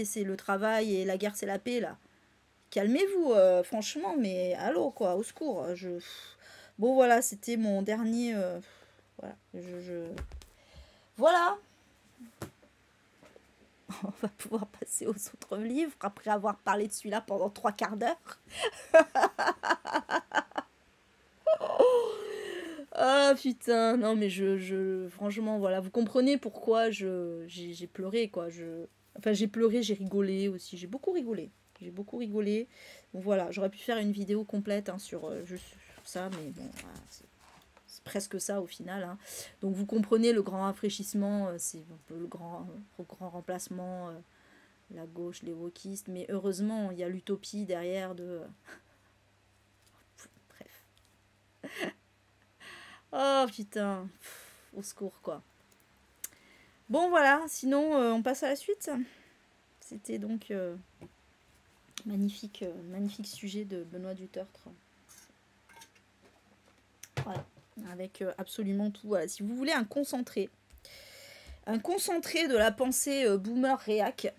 c'est le travail et la guerre c'est la paix, là. Calmez-vous, franchement, mais allô, quoi, au secours. Bon, voilà, c'était mon dernier. Voilà, Voilà, on va pouvoir passer aux autres livres après avoir parlé de celui-là pendant 3 quarts d'heure. Ah putain, non mais franchement, voilà, vous comprenez pourquoi j'ai pleuré, quoi. Enfin, j'ai pleuré, j'ai rigolé aussi, j'ai beaucoup rigolé. J'ai beaucoup rigolé. Donc voilà, j'aurais pu faire une vidéo complète, hein, juste sur ça, mais bon, voilà, c'est presque ça au final, hein. Donc vous comprenez le grand rafraîchissement, c'est un peu le grand remplacement, la gauche, les wokistes, mais heureusement, il y a l'utopie derrière de... Bref. Oh putain, au secours, quoi. Bon voilà, sinon on passe à la suite. C'était donc magnifique sujet de Benoît Dutertre. Voilà, avec absolument tout. Voilà. Si vous voulez un concentré de la pensée boomer réac,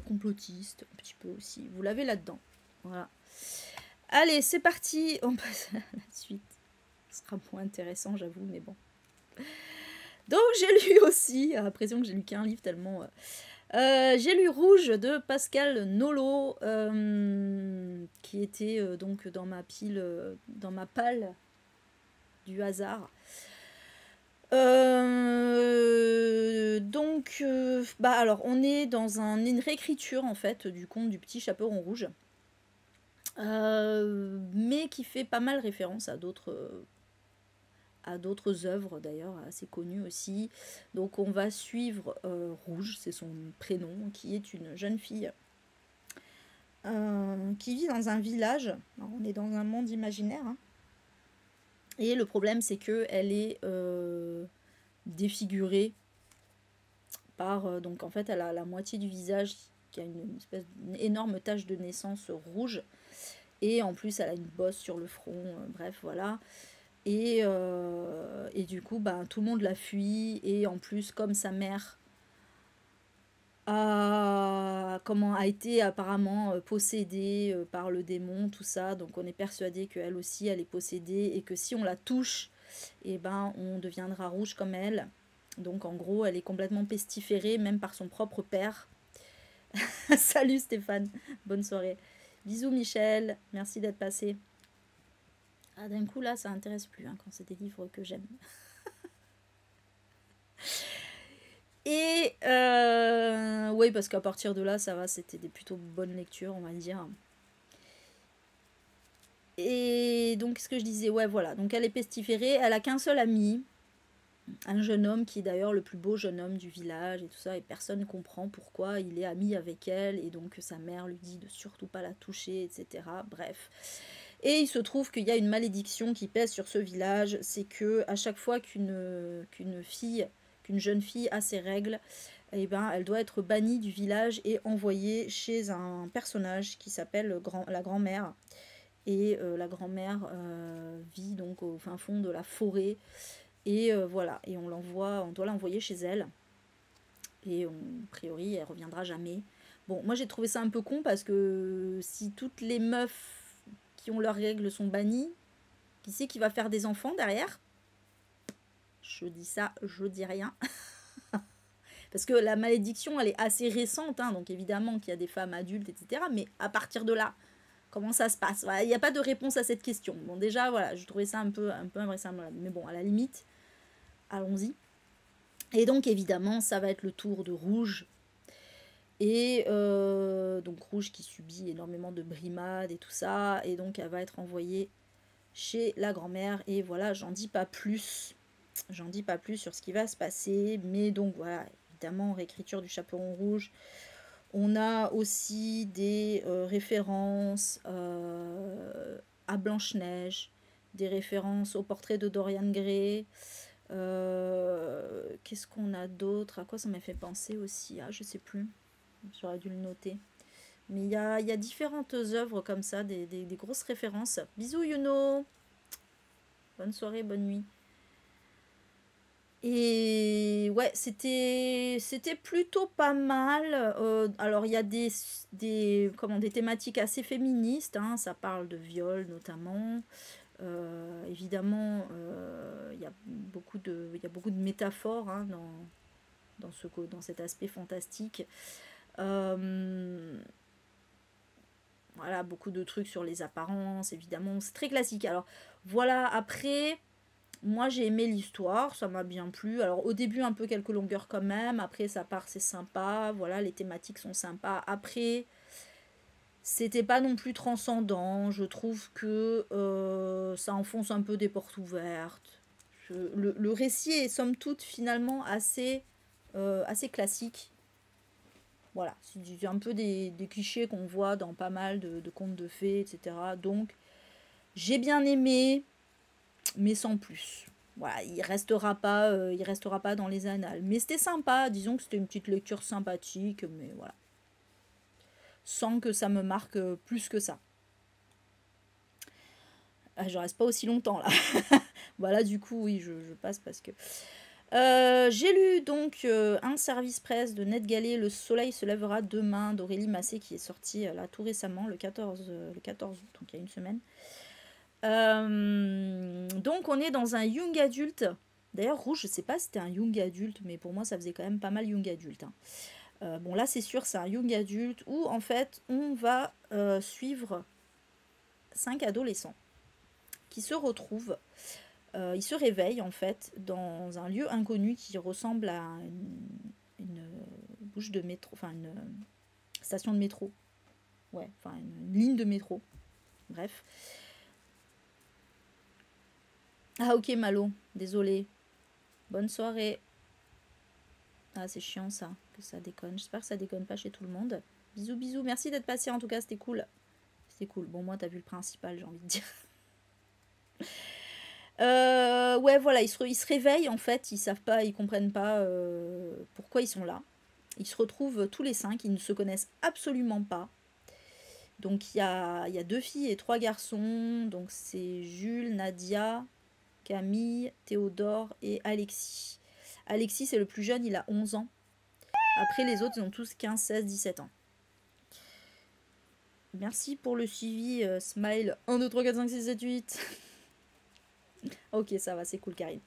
complotiste un petit peu aussi, vous l'avez là-dedans. Voilà. Allez, c'est parti, on passe à la suite. Ce sera moins intéressant, j'avoue, mais bon. Donc j'ai lu aussi, à l'impression que j'ai lu qu'un livre tellement... j'ai lu Rouge de Pascal Nolo, qui était donc dans ma pile, dans ma palle du hasard. Donc, bah alors, on est dans une réécriture en fait du conte du petit chaperon rouge, mais qui fait pas mal référence à d'autres œuvres d'ailleurs assez connues aussi. Donc on va suivre Rouge, c'est son prénom, qui est une jeune fille qui vit dans un village. Alors, on est dans un monde imaginaire, hein. Et le problème c'est que elle est défigurée par... donc en fait elle a la moitié du visage qui a une espèce d'énorme tache de naissance rouge. Et en plus elle a une bosse sur le front, bref voilà. Et du coup, bah, tout le monde la fuit. Et en plus, comme sa mère a été apparemment possédée par le démon, tout ça, donc on est persuadé qu'elle aussi, elle est possédée. Et que si on la touche, et ben, on deviendra rouge comme elle. Donc en gros, elle est complètement pestiférée, même par son propre père. Salut Stéphane, bonne soirée. Bisous Michel, merci d'être passé. Ah, d'un coup là, ça intéresse plus hein, quand c'est des livres que j'aime. Et oui, parce qu'à partir de là, ça va, c'était des plutôt bonnes lectures, on va dire. Et donc, ce que je disais, ouais, voilà. Donc, elle est pestiférée, elle a qu'un seul ami, un jeune homme qui est d'ailleurs le plus beau jeune homme du village et tout ça, et personne ne comprend pourquoi il est ami avec elle, et donc sa mère lui dit de surtout pas la toucher, etc. Bref. Et il se trouve qu'il y a une malédiction qui pèse sur ce village, c'est que à chaque fois qu'une jeune fille a ses règles, eh ben, elle doit être bannie du village et envoyée chez un personnage qui s'appelle la grand-mère. Et la grand-mère vit donc au fin fond de la forêt. Et voilà, et on doit l'envoyer chez elle. Et a priori, elle reviendra jamais. Bon, moi j'ai trouvé ça un peu con parce que si toutes les meufs qui ont leurs règles sont bannies, qui c'est qui va faire des enfants derrière? Je dis ça, je dis rien. Parce que la malédiction, elle est assez récente, hein, donc évidemment qu'il y a des femmes adultes, etc. Mais à partir de là, comment ça se passe? Voilà, il n'y a pas de réponse à cette question. Bon, déjà, voilà, je trouvais ça un peu invraisemblable. Mais bon, à la limite, allons-y. Et donc, évidemment, ça va être le tour de Rouge. Et donc, Rouge qui subit énormément de brimades et tout ça. Et donc, elle va être envoyée chez la grand-mère. Et voilà, j'en dis pas plus. J'en dis pas plus sur ce qui va se passer. Mais donc, voilà, évidemment, réécriture du Chaperon Rouge. On a aussi des références à Blanche-Neige, des références au portrait de Dorian Gray. Qu'est-ce qu'on a d'autre? À quoi ça m'a fait penser aussi? Ah, je sais plus. J'aurais dû le noter. Mais il y a différentes œuvres comme ça, des grosses références. Bisous Yuno! Bonne soirée, bonne nuit. Et ouais, c'était plutôt pas mal. Alors il y a des thématiques assez féministes, hein, ça parle de viol notamment. Évidemment, il y a beaucoup de métaphores hein, dans cet aspect fantastique. Voilà, beaucoup de trucs sur les apparences, évidemment, c'est très classique. Alors voilà, après, moi j'ai aimé l'histoire, ça m'a bien plu. Alors au début un peu quelques longueurs quand même, après ça part, c'est sympa, voilà, les thématiques sont sympas. Après, c'était pas non plus transcendant, je trouve que ça enfonce un peu des portes ouvertes. Le récit est somme toute finalement assez classique. Voilà, c'est un peu des clichés qu'on voit dans pas mal de contes de fées, etc. Donc j'ai bien aimé, mais sans plus. Voilà, il restera pas dans les annales. Mais c'était sympa, disons que c'était une petite lecture sympathique, mais voilà. Sans que ça me marque plus que ça. Ah, je reste pas aussi longtemps là. Voilà, du coup, oui, je passe parce que. J'ai lu donc un service presse de Ned Gallet, Le Soleil se lèvera demain, d'Aurélie Massé, qui est sorti là tout récemment, le 14 août, donc il y a une semaine. Donc on est dans un young adulte. D'ailleurs, Rouge, je sais pas si c'était un young adulte, mais pour moi ça faisait quand même pas mal young adulte. Hein. Bon là c'est sûr, c'est un young adulte où en fait on va suivre 5 adolescents qui se retrouvent. Ils se réveillent en fait dans un lieu inconnu qui ressemble à une bouche de métro, enfin une station de métro. Ouais, enfin une ligne de métro. Bref. Ah ok Malo, désolé. Bonne soirée. Ah c'est chiant ça, que ça déconne. J'espère que ça déconne pas chez tout le monde. Bisous bisous, merci d'être passé en tout cas, c'était cool. C'était cool. Bon moi t'as vu le principal j'ai envie de dire. Ouais voilà, ils se réveillent en fait, ils savent pas, ils comprennent pas pourquoi ils sont là. Ils se retrouvent tous les 5, ils ne se connaissent absolument pas. Donc il y a 2 filles et 3 garçons, donc c'est Jules, Nadia, Camille, Théodore et Alexis. Alexis c'est le plus jeune, il a 11 ans. Après les autres ils ont tous 15, 16, 17 ans. Merci pour le suivi, Smile 1, 2, 3, 4, 5, 6, 7, 8. Ok ça va, c'est cool Karine.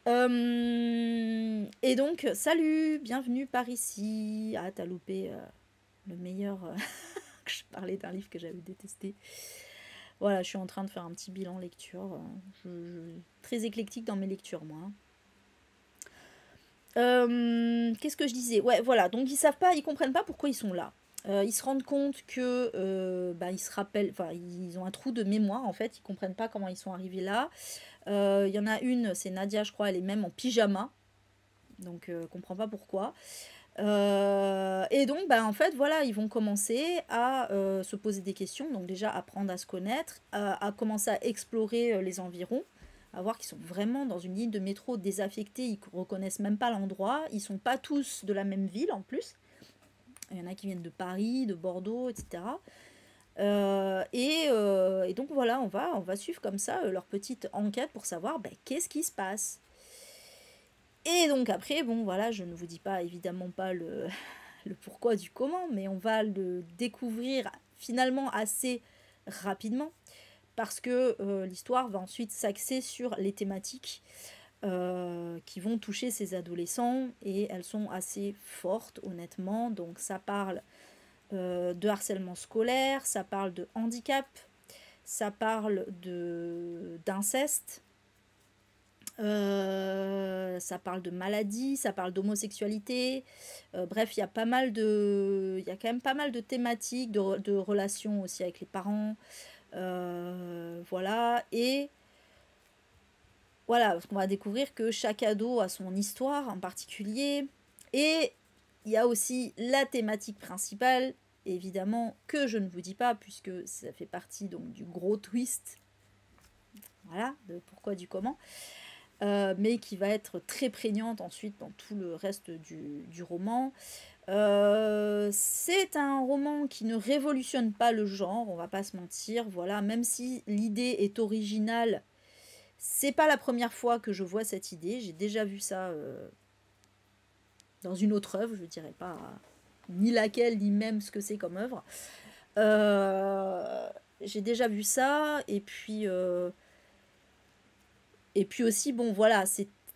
Et donc, salut, bienvenue par ici. Ah, t'as loupé le meilleur. Que je parlais d'un livre que j'avais détesté. Voilà, je suis en train de faire un petit bilan lecture. Très éclectique dans mes lectures, moi. Qu'est-ce que je disais? Ouais, voilà, donc ils savent pas, ils comprennent pas pourquoi ils sont là. Ils se rendent compte que ils se rappellent, enfin ils ont un trou de mémoire en fait, ils comprennent pas comment ils sont arrivés là. Il y en a une, c'est Nadia, je crois, elle est même en pyjama, donc comprend pas pourquoi. Et donc en fait voilà, ils vont commencer à se poser des questions, donc déjà apprendre à se connaître, à commencer à explorer les environs, à voir qu'ils sont vraiment dans une ligne de métro désaffectée, ils reconnaissent même pas l'endroit, ils sont pas tous de la même ville en plus. Il y en a qui viennent de Paris, de Bordeaux, etc. Et donc voilà, on va suivre comme ça leur petite enquête pour savoir qu'est-ce qui se passe. Et donc après, bon voilà, je ne vous dis pas évidemment pas le pourquoi du comment, mais on va le découvrir finalement assez rapidement parce que l'histoire va ensuite s'axer sur les thématiques qui vont toucher ces adolescents et elles sont assez fortes honnêtement. Donc ça parle de harcèlement scolaire, ça parle de handicap, ça parle d'inceste, ça parle de maladie, ça parle d'homosexualité. Bref, il y a quand même pas mal de thématiques, de relations aussi avec les parents. Voilà. Et voilà, parce qu'on va découvrir que chaque ado a son histoire en particulier. Et il y a aussi la thématique principale, évidemment, que je ne vous dis pas, puisque ça fait partie donc du gros twist. Voilà, de pourquoi, du comment. Mais qui va être très prégnante ensuite dans tout le reste du roman. C'est un roman qui ne révolutionne pas le genre, on va pas se mentir, voilà, même si l'idée est originale, c'est pas la première fois que je vois cette idée, j'ai déjà vu ça dans une autre œuvre, je dirais pas ni laquelle, ni même ce que c'est comme œuvre. J'ai déjà vu ça, et puis aussi, bon voilà,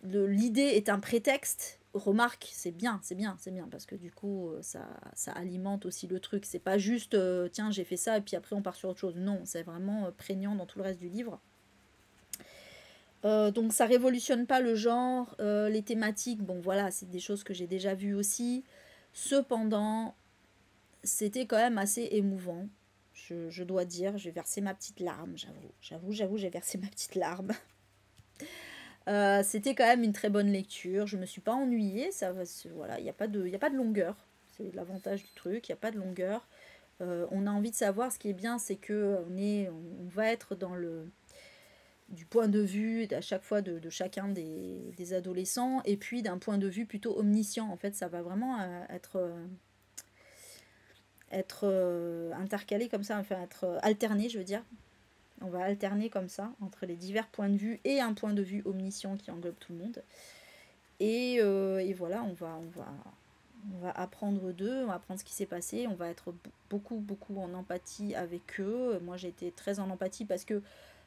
l'idée est un prétexte. Remarque, c'est bien, c'est bien, c'est bien, parce que du coup, ça alimente aussi le truc. C'est pas juste, tiens, j'ai fait ça, et puis après on part sur autre chose. Non, c'est vraiment prégnant dans tout le reste du livre. Donc ça révolutionne pas le genre, les thématiques, bon voilà, c'est des choses que j'ai déjà vues aussi. Cependant, c'était quand même assez émouvant. Je dois dire, j'ai versé ma petite larme, j'avoue, j'ai versé ma petite larme. C'était quand même une très bonne lecture. Je me suis pas ennuyée. Voilà, il n'y a pas de longueur. C'est l'avantage du truc. Il n'y a pas de longueur. On a envie de savoir. Ce qui est bien, c'est que on va être dans du point de vue à chaque fois de chacun des adolescents et puis d'un point de vue plutôt omniscient. En fait, ça va vraiment être intercalé comme ça, enfin être alterné, je veux dire. On va alterner comme ça entre les divers points de vue et un point de vue omniscient qui englobe tout le monde. Et voilà, on va apprendre d'eux, on va apprendre ce qui s'est passé, on va être beaucoup en empathie avec eux. Moi j'ai été très en empathie parce que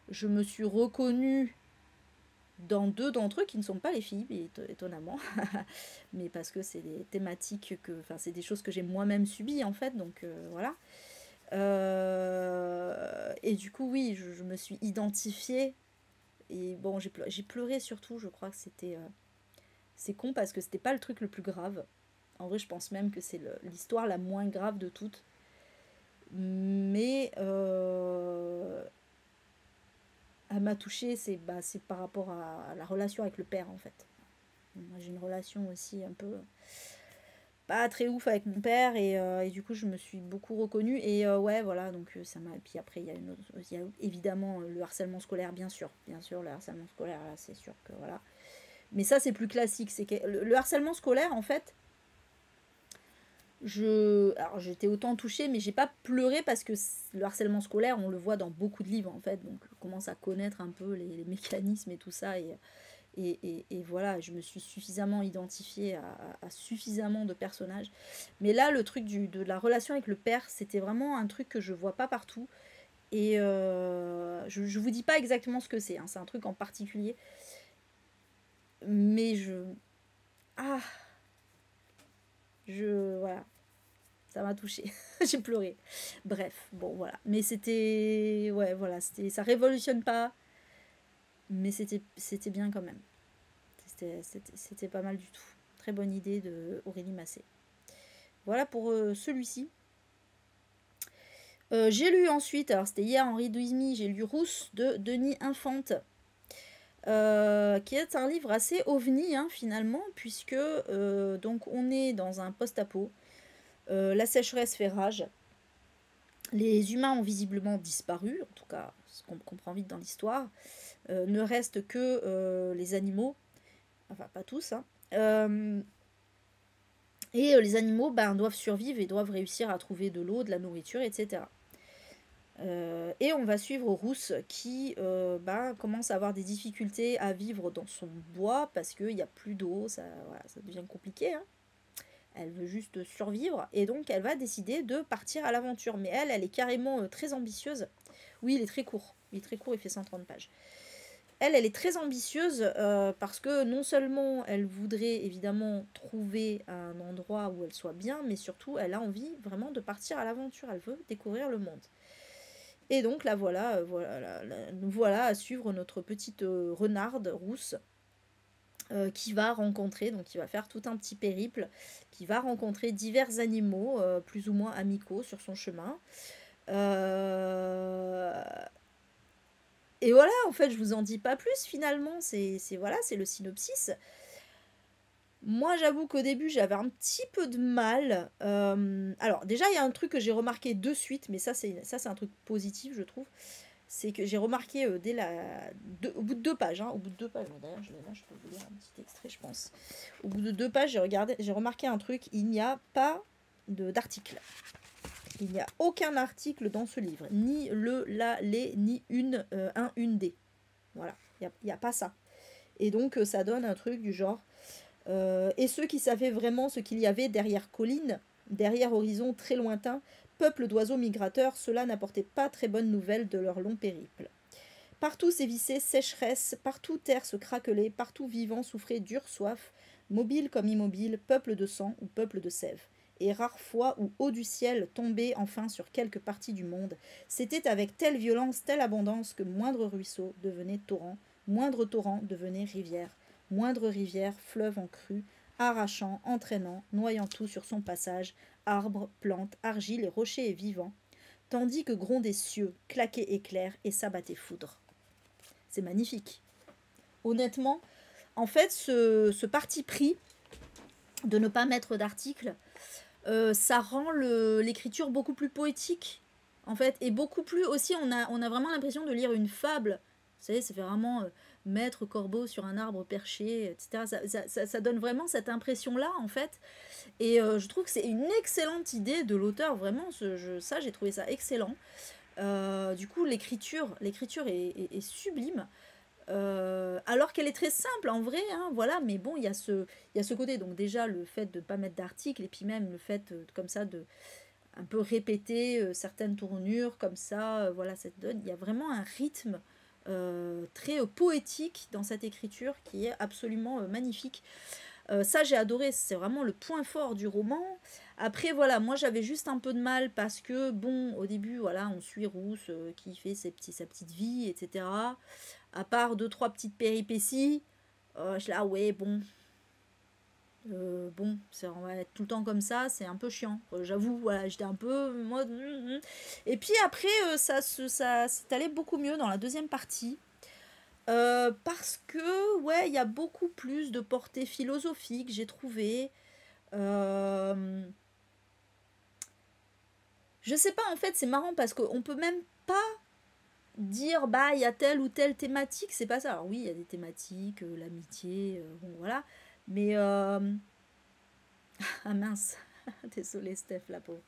je me suis reconnue dans deux d'entre eux qui ne sont pas les filles, étonnamment, mais parce que c'est des thématiques enfin c'est des choses que j'ai moi-même subies en fait, donc voilà. Et du coup, oui, je me suis identifiée. Et bon, j'ai pleuré surtout, je crois que c'était. C'est con parce que c'était pas le truc le plus grave. En vrai, je pense même que c'est l'histoire la moins grave de toutes. Mais elle m'a touchée, c'est par rapport à la relation avec le père en fait. Moi, j'ai une relation aussi un peu pas très ouf avec mon père et du coup je me suis beaucoup reconnue et ouais voilà donc ça m'a. Et puis après il y a évidemment le harcèlement scolaire, bien sûr le harcèlement scolaire là c'est sûr que voilà, mais ça c'est plus classique, c'est que le harcèlement scolaire en fait alors j'étais autant touchée mais j'ai pas pleuré parce que le harcèlement scolaire on le voit dans beaucoup de livres en fait, donc je commence à connaître un peu les mécanismes et tout ça et voilà, je me suis suffisamment identifiée à suffisamment de personnages. Mais là, le truc de la relation avec le père, c'était vraiment un truc que je vois pas partout. Et je vous dis pas exactement ce que c'est, hein, c'est un truc en particulier. Mais Ah, voilà, ça m'a touchée. J'ai pleuré. Bref, bon, voilà. Mais c'était... Ouais, voilà, ça révolutionne pas, mais c'était bien quand même. C'était pas mal du tout. Très bonne idée de Aurélie Massé. Voilà pour celui-ci. J'ai lu ensuite, alors c'était hier en Read With Me, j'ai lu Rousse de Denis Infante. Qui est un livre assez ovni hein, finalement, puisque donc on est dans un post-apo. La sécheresse fait rage. Les humains ont visiblement disparu, en tout cas ce qu'on comprend vite dans l'histoire. Ne restent que les animaux, enfin pas tous. Hein. Et les animaux doivent survivre et doivent réussir à trouver de l'eau, de la nourriture, etc. Et on va suivre Rousse qui commence à avoir des difficultés à vivre dans son bois parce qu'il n'y a plus d'eau, ça devient compliqué. Hein. Elle veut juste survivre et donc elle va décider de partir à l'aventure. Mais elle est carrément très ambitieuse. Oui, il est très court. Il fait 130 pages. Elle est très ambitieuse parce que non seulement elle voudrait évidemment trouver un endroit où elle soit bien, mais surtout elle a envie vraiment de partir à l'aventure. Elle veut découvrir le monde. Et donc là nous voilà à suivre notre petite renarde rousse qui va rencontrer, donc qui va faire tout un petit périple, qui va rencontrer divers animaux plus ou moins amicaux sur son chemin. Et voilà, en fait, je vous en dis pas plus finalement, c'est le synopsis. Moi, j'avoue qu'au début, j'avais un petit peu de mal. Alors, déjà, il y a un truc que j'ai remarqué de suite, mais ça, c'est un truc positif, je trouve. C'est que j'ai remarqué au bout de 2 pages, hein, au bout de 2 pages, d'ailleurs, je peux vous lire un petit extrait, je pense. Au bout de 2 pages, j'ai remarqué un truc, il n'y a pas d'article. Il n'y a aucun article dans ce livre, ni le, la, les, ni une des. Voilà, il n'y a pas ça. Et donc, ça donne un truc du genre... et ceux qui savaient vraiment ce qu'il y avait derrière collines, derrière horizon très lointain, peuple d'oiseaux migrateurs, cela n'apportait pas très bonne nouvelle de leur long périple. Partout sévissait sécheresse, partout terre se craquelait, partout vivant souffrait dure soif, mobile comme immobile, peuple de sang ou peuple de sève. Et rare fois où haut du ciel tombait enfin sur quelque partie du monde, c'était avec telle violence, telle abondance que moindre ruisseau devenait torrent, moindre torrent devenait rivière, moindre rivière fleuve en crue, arrachant, entraînant, noyant tout sur son passage, arbres, plantes, argile et rochers et vivants, tandis que grondaient cieux, claquaient éclairs et s'abattaient foudre. C'est magnifique. Honnêtement, en fait, ce parti pris de ne pas mettre d'article, ça rend l'écriture beaucoup plus poétique, en fait, et beaucoup plus aussi, on a vraiment l'impression de lire une fable. Vous savez, ça fait vraiment maître corbeau sur un arbre perché, etc. Ça donne vraiment cette impression-là, en fait. Et je trouve que c'est une excellente idée de l'auteur, vraiment, j'ai trouvé ça excellent. Du coup, l'écriture est sublime. Alors qu'elle est très simple en vrai, hein, voilà, mais bon, il y a ce côté, donc déjà le fait de ne pas mettre d'article, et puis même le fait comme ça de un peu répéter certaines tournures, comme ça, voilà, ça donne, il y a vraiment un rythme très poétique dans cette écriture qui est absolument magnifique. Ça j'ai adoré, c'est vraiment le point fort du roman. Après voilà, moi j'avais juste un peu de mal parce que bon, au début voilà, on suit Rousse qui fait sa petite vie, etc. À part 2-3 petites péripéties, je là ouais bon, bon, on va être tout le temps comme ça, c'est un peu chiant. J'avoue, voilà, j'étais un peu mode. Et puis après, ça s'est allé beaucoup mieux dans la deuxième partie. Parce que, ouais, il y a beaucoup plus de portée philosophique, j'ai trouvé. Je sais pas, en fait, c'est marrant parce qu'on peut même pas dire, bah, il y a telle ou telle thématique, c'est pas ça. Alors oui, il y a des thématiques, l'amitié, bon, voilà. Mais, ah mince, désolé Steph, la pauvre.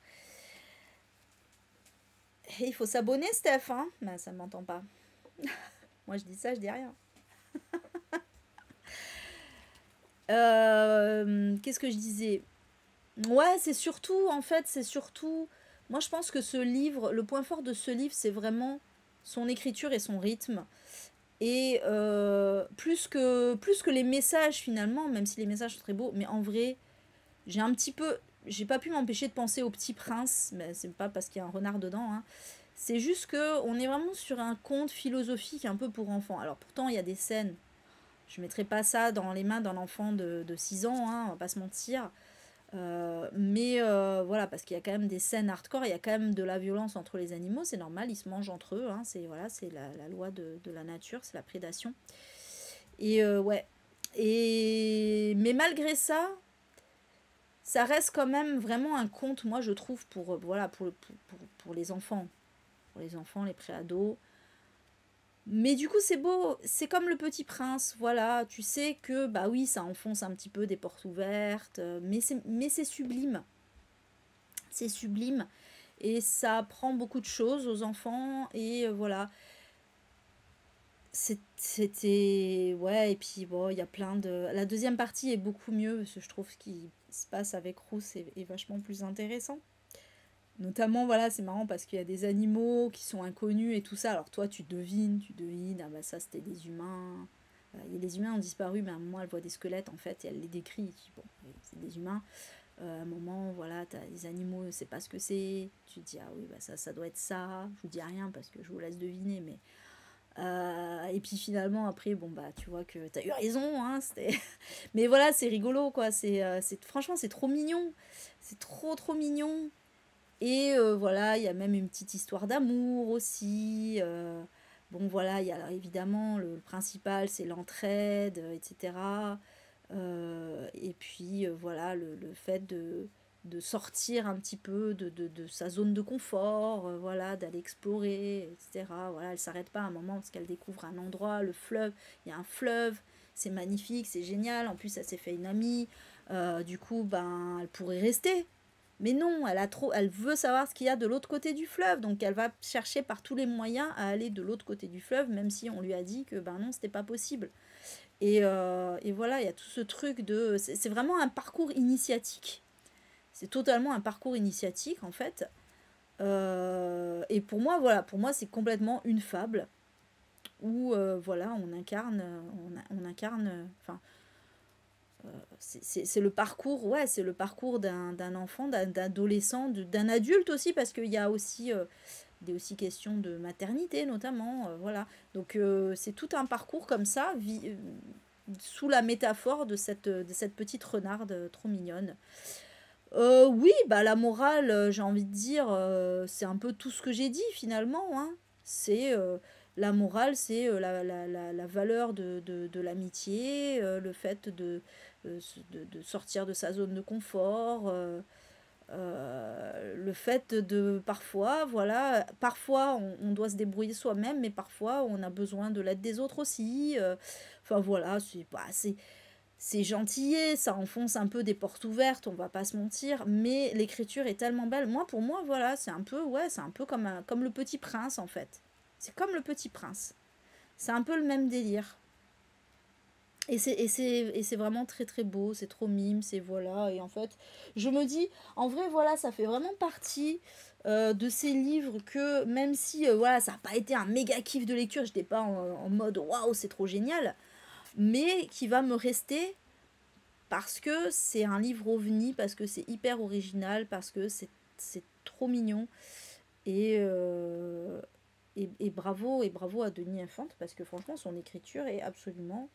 Et il faut s'abonner, Steph, hein? Bah, ça ne m'entend pas. Moi, je dis ça, je dis rien. Qu'est-ce que je disais? Ouais, c'est surtout, en fait, moi, je pense que ce livre, le point fort de ce livre, c'est vraiment son écriture et son rythme. Et plus que les messages finalement, même si les messages sont très beaux, mais en vrai, j'ai un petit peu, j'ai pas pu m'empêcher de penser au Petit Prince, mais c'est pas parce qu'il y a un renard dedans, hein. C'est juste que on est vraiment sur un conte philosophique un peu pour enfants. Alors pourtant, il y a des scènes, je mettrai pas ça dans les mains d'un enfant de 6 ans, hein, on va pas se mentir. Voilà, parce qu'il y a quand même des scènes hardcore, il y a quand même de la violence entre les animaux, c'est normal, ils se mangent entre eux, hein, c'est voilà, c'est la loi de la nature, c'est la prédation. Et ouais. Mais malgré ça, ça reste quand même vraiment un conte, moi je trouve, voilà, pour les enfants. Pour les enfants, les préados. Mais du coup, c'est beau, c'est comme le Petit Prince, voilà, tu sais que, bah oui, ça enfonce un petit peu des portes ouvertes, mais c'est sublime. C'est sublime. Et ça apprend beaucoup de choses aux enfants. Et voilà. C'était. Ouais, et puis bon, il y a plein de. La deuxième partie est beaucoup mieux, parce que je trouve ce qui se passe avec Rousse est vachement plus intéressant. Notamment, voilà, c'est marrant parce qu'il y a des animaux qui sont inconnus et tout ça. Alors toi, tu devines, ah bah ça c'était des humains. Les humains ont disparu, mais à un moment elle voit des squelettes en fait et elle les décrit. Bon, c'est des humains. À un moment, voilà, t'as des animaux, c'est pas ce que c'est. Tu te dis, ah oui, bah ça doit être ça. Je vous dis rien parce que je vous laisse deviner, mais. Et puis finalement, après, bon, bah, tu vois que t'as eu raison, hein, c'était. Mais voilà, c'est rigolo, quoi. Franchement, c'est trop mignon. C'est trop, trop mignon. Et voilà, il y a même une petite histoire d'amour aussi. Bon, voilà, il y a alors, évidemment le principal, c'est l'entraide, etc. Et puis voilà, le fait de sortir un petit peu de sa zone de confort, voilà, d'aller explorer, etc. Voilà, elle s'arrête pas à un moment parce qu'elle découvre un endroit, le fleuve, il y a un fleuve, c'est magnifique, c'est génial. En plus, elle s'est fait une amie. Du coup, ben, elle pourrait rester. Mais non, elle veut savoir ce qu'il y a de l'autre côté du fleuve, donc elle va chercher par tous les moyens à aller de l'autre côté du fleuve, même si on lui a dit que ben non, c'était pas possible. Et voilà, il y a tout ce truc de... C'est vraiment un parcours initiatique. C'est totalement un parcours initiatique, en fait. Et pour moi, voilà, pour moi, c'est complètement une fable où, voilà, on incarne, enfin, c'est le parcours, ouais, c'est le parcours d'un enfant, d'un adolescent, d'un adulte aussi, parce qu'il y a aussi des aussi questions de maternité, notamment, voilà. Donc, c'est tout un parcours comme ça, sous la métaphore de cette petite renarde trop mignonne. Oui, bah la morale, j'ai envie de dire, c'est un peu tout ce que j'ai dit finalement, hein. C'est la morale, c'est la valeur de l'amitié, le fait de sortir de sa zone de confort, le fait de parfois, voilà, parfois on doit se débrouiller soi-même, mais parfois on a besoin de l'aide des autres aussi. Enfin voilà, c'est gentillet, ça enfonce un peu des portes ouvertes, on va pas se mentir, mais l'écriture est tellement belle. Moi, pour moi, voilà, c'est un peu, ouais, c'est un peu comme le Petit Prince en fait. C'est comme le Petit Prince. C'est un peu le même délire. Et c'est vraiment très très beau, c'est trop mime, c'est voilà. Et en fait, je me dis, en vrai, voilà, ça fait vraiment partie de ces livres que même si voilà, ça n'a pas été un méga kiff de lecture, j'étais pas en mode waouh, c'est trop génial, mais qui va me rester parce que c'est un livre ovni, parce que c'est hyper original, parce que c'est trop mignon. Et, euh, et bravo à Denis Infante, parce que franchement, son écriture est absolument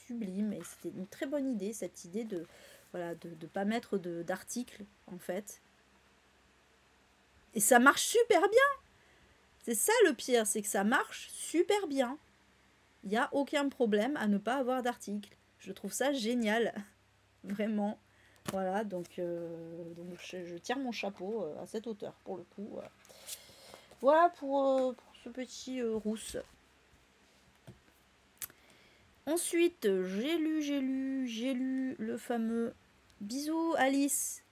sublime. Et c'était une très bonne idée, cette idée de voilà, de pas mettre d'articles, en fait. Et ça marche super bien. C'est ça le pire, c'est que ça marche super bien. Il n'y a aucun problème à ne pas avoir d'article. Je trouve ça génial. Vraiment. Voilà, donc je tire mon chapeau à cette hauteur, pour le coup. Voilà pour ce petit rousse. Ensuite, j'ai lu le fameux Bisous Alice.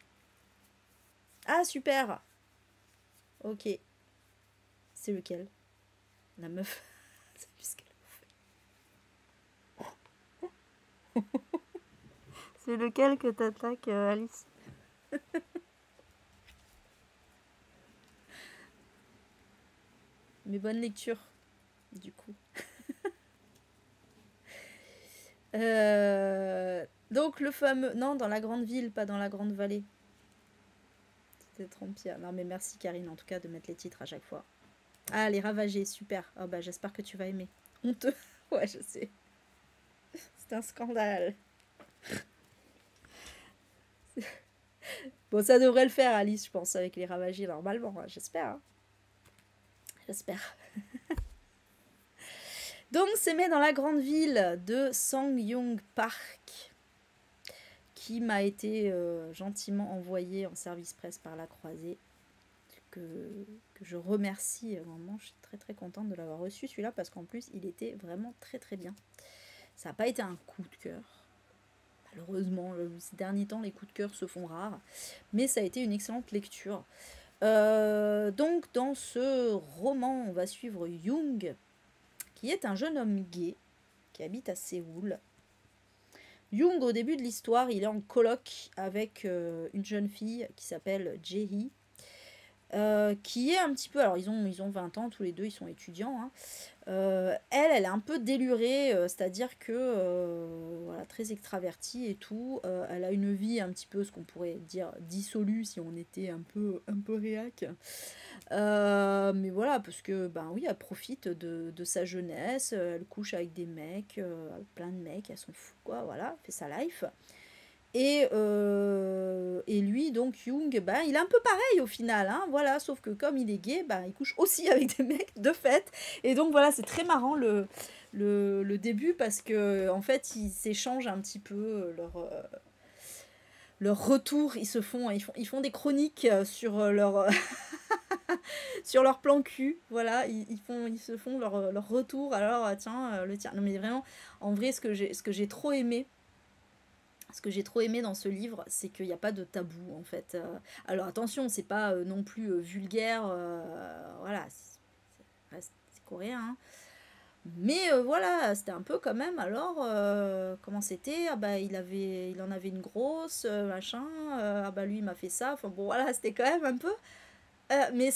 Ah, super. Ok. C'est lequel? La meuf. C'est plus ce qu'elle fait. C'est lequel que t'attaques, Alice? Mais bonne lecture, du coup. Donc le fameux... Non, dans la grande ville, pas dans la grande vallée. C'était trop pire. Non mais merci Karine en tout cas de mettre les titres à chaque fois. Ah, les ravagés, super. Ah bah j'espère que tu vas aimer. Honteux. Ouais, je sais. C'est un scandale. Bon, ça devrait le faire Alice, je pense, avec les ravagés normalement. J'espère. Hein. J'espère. Donc c'est mis dans la grande ville de Sangyong Park, qui m'a été gentiment envoyé en service presse par la Croisée, que je remercie vraiment. Je suis très très contente de l'avoir reçu celui-là, parce qu'en plus il était vraiment très très bien. Ça n'a pas été un coup de cœur. Malheureusement, ces derniers temps, les coups de cœur se font rares, mais ça a été une excellente lecture. Donc dans ce roman, on va suivre Young, qui est un jeune homme gay qui habite à Séoul. Young, au début de l'histoire, il est en coloc avec une jeune fille qui s'appelle Jae-hee, qui est un petit peu... Alors, ils ont 20 ans, tous les deux, ils sont étudiants. Hein. Elle est un peu délurée, c'est-à-dire que, voilà, très extravertie et tout. Elle a une vie un petit peu, ce qu'on pourrait dire, dissolue, si on était un peu réac. Mais voilà, parce que, ben oui, elle profite de sa jeunesse, elle couche avec des mecs, plein de mecs, elle s'en fout, quoi, voilà, fait sa life. Et lui, donc Young, ben, il est un peu pareil au final, hein, voilà, sauf que comme il est gay, ben, il couche aussi avec des mecs de fait. Et donc voilà, c'est très marrant le début, parce que en fait, ils s'échangent un petit peu leur retour, ils font des chroniques sur leur sur leur plan cul, voilà, ils se font leur retour. Alors tiens, le tien. Non mais vraiment, en vrai, ce que j'ai trop aimé, dans ce livre, c'est qu'il n'y a pas de tabou en fait. Alors attention, c'est pas non plus vulgaire, voilà, c'est coréen. Hein. Mais voilà, c'était un peu quand même. Alors, comment c'était? Ah bah il en avait une grosse, machin. Ah bah lui il m'a fait ça. Enfin bon voilà, c'était quand même un peu. Mais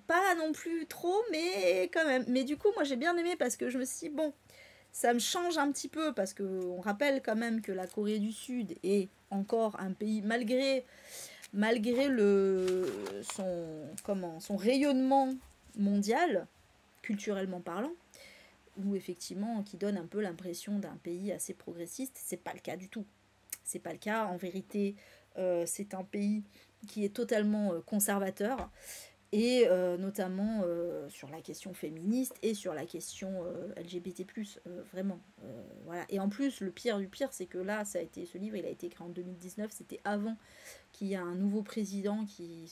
pas non plus trop, mais quand même. Mais du coup, moi j'ai bien aimé, parce que je me suis dit, bon, ça me change un petit peu, parce qu'on rappelle quand même que la Corée du Sud est encore un pays, malgré son rayonnement mondial, culturellement parlant, ou effectivement qui donne un peu l'impression d'un pays assez progressiste. C'est pas le cas du tout. C'est pas le cas. En vérité, c'est un pays qui est totalement conservateur, et notamment sur la question féministe et sur la question LGBT+, vraiment. Voilà. Et en plus, le pire du pire, c'est que là, ce livre, il a été écrit en 2019, c'était avant qu'il y ait un nouveau président qui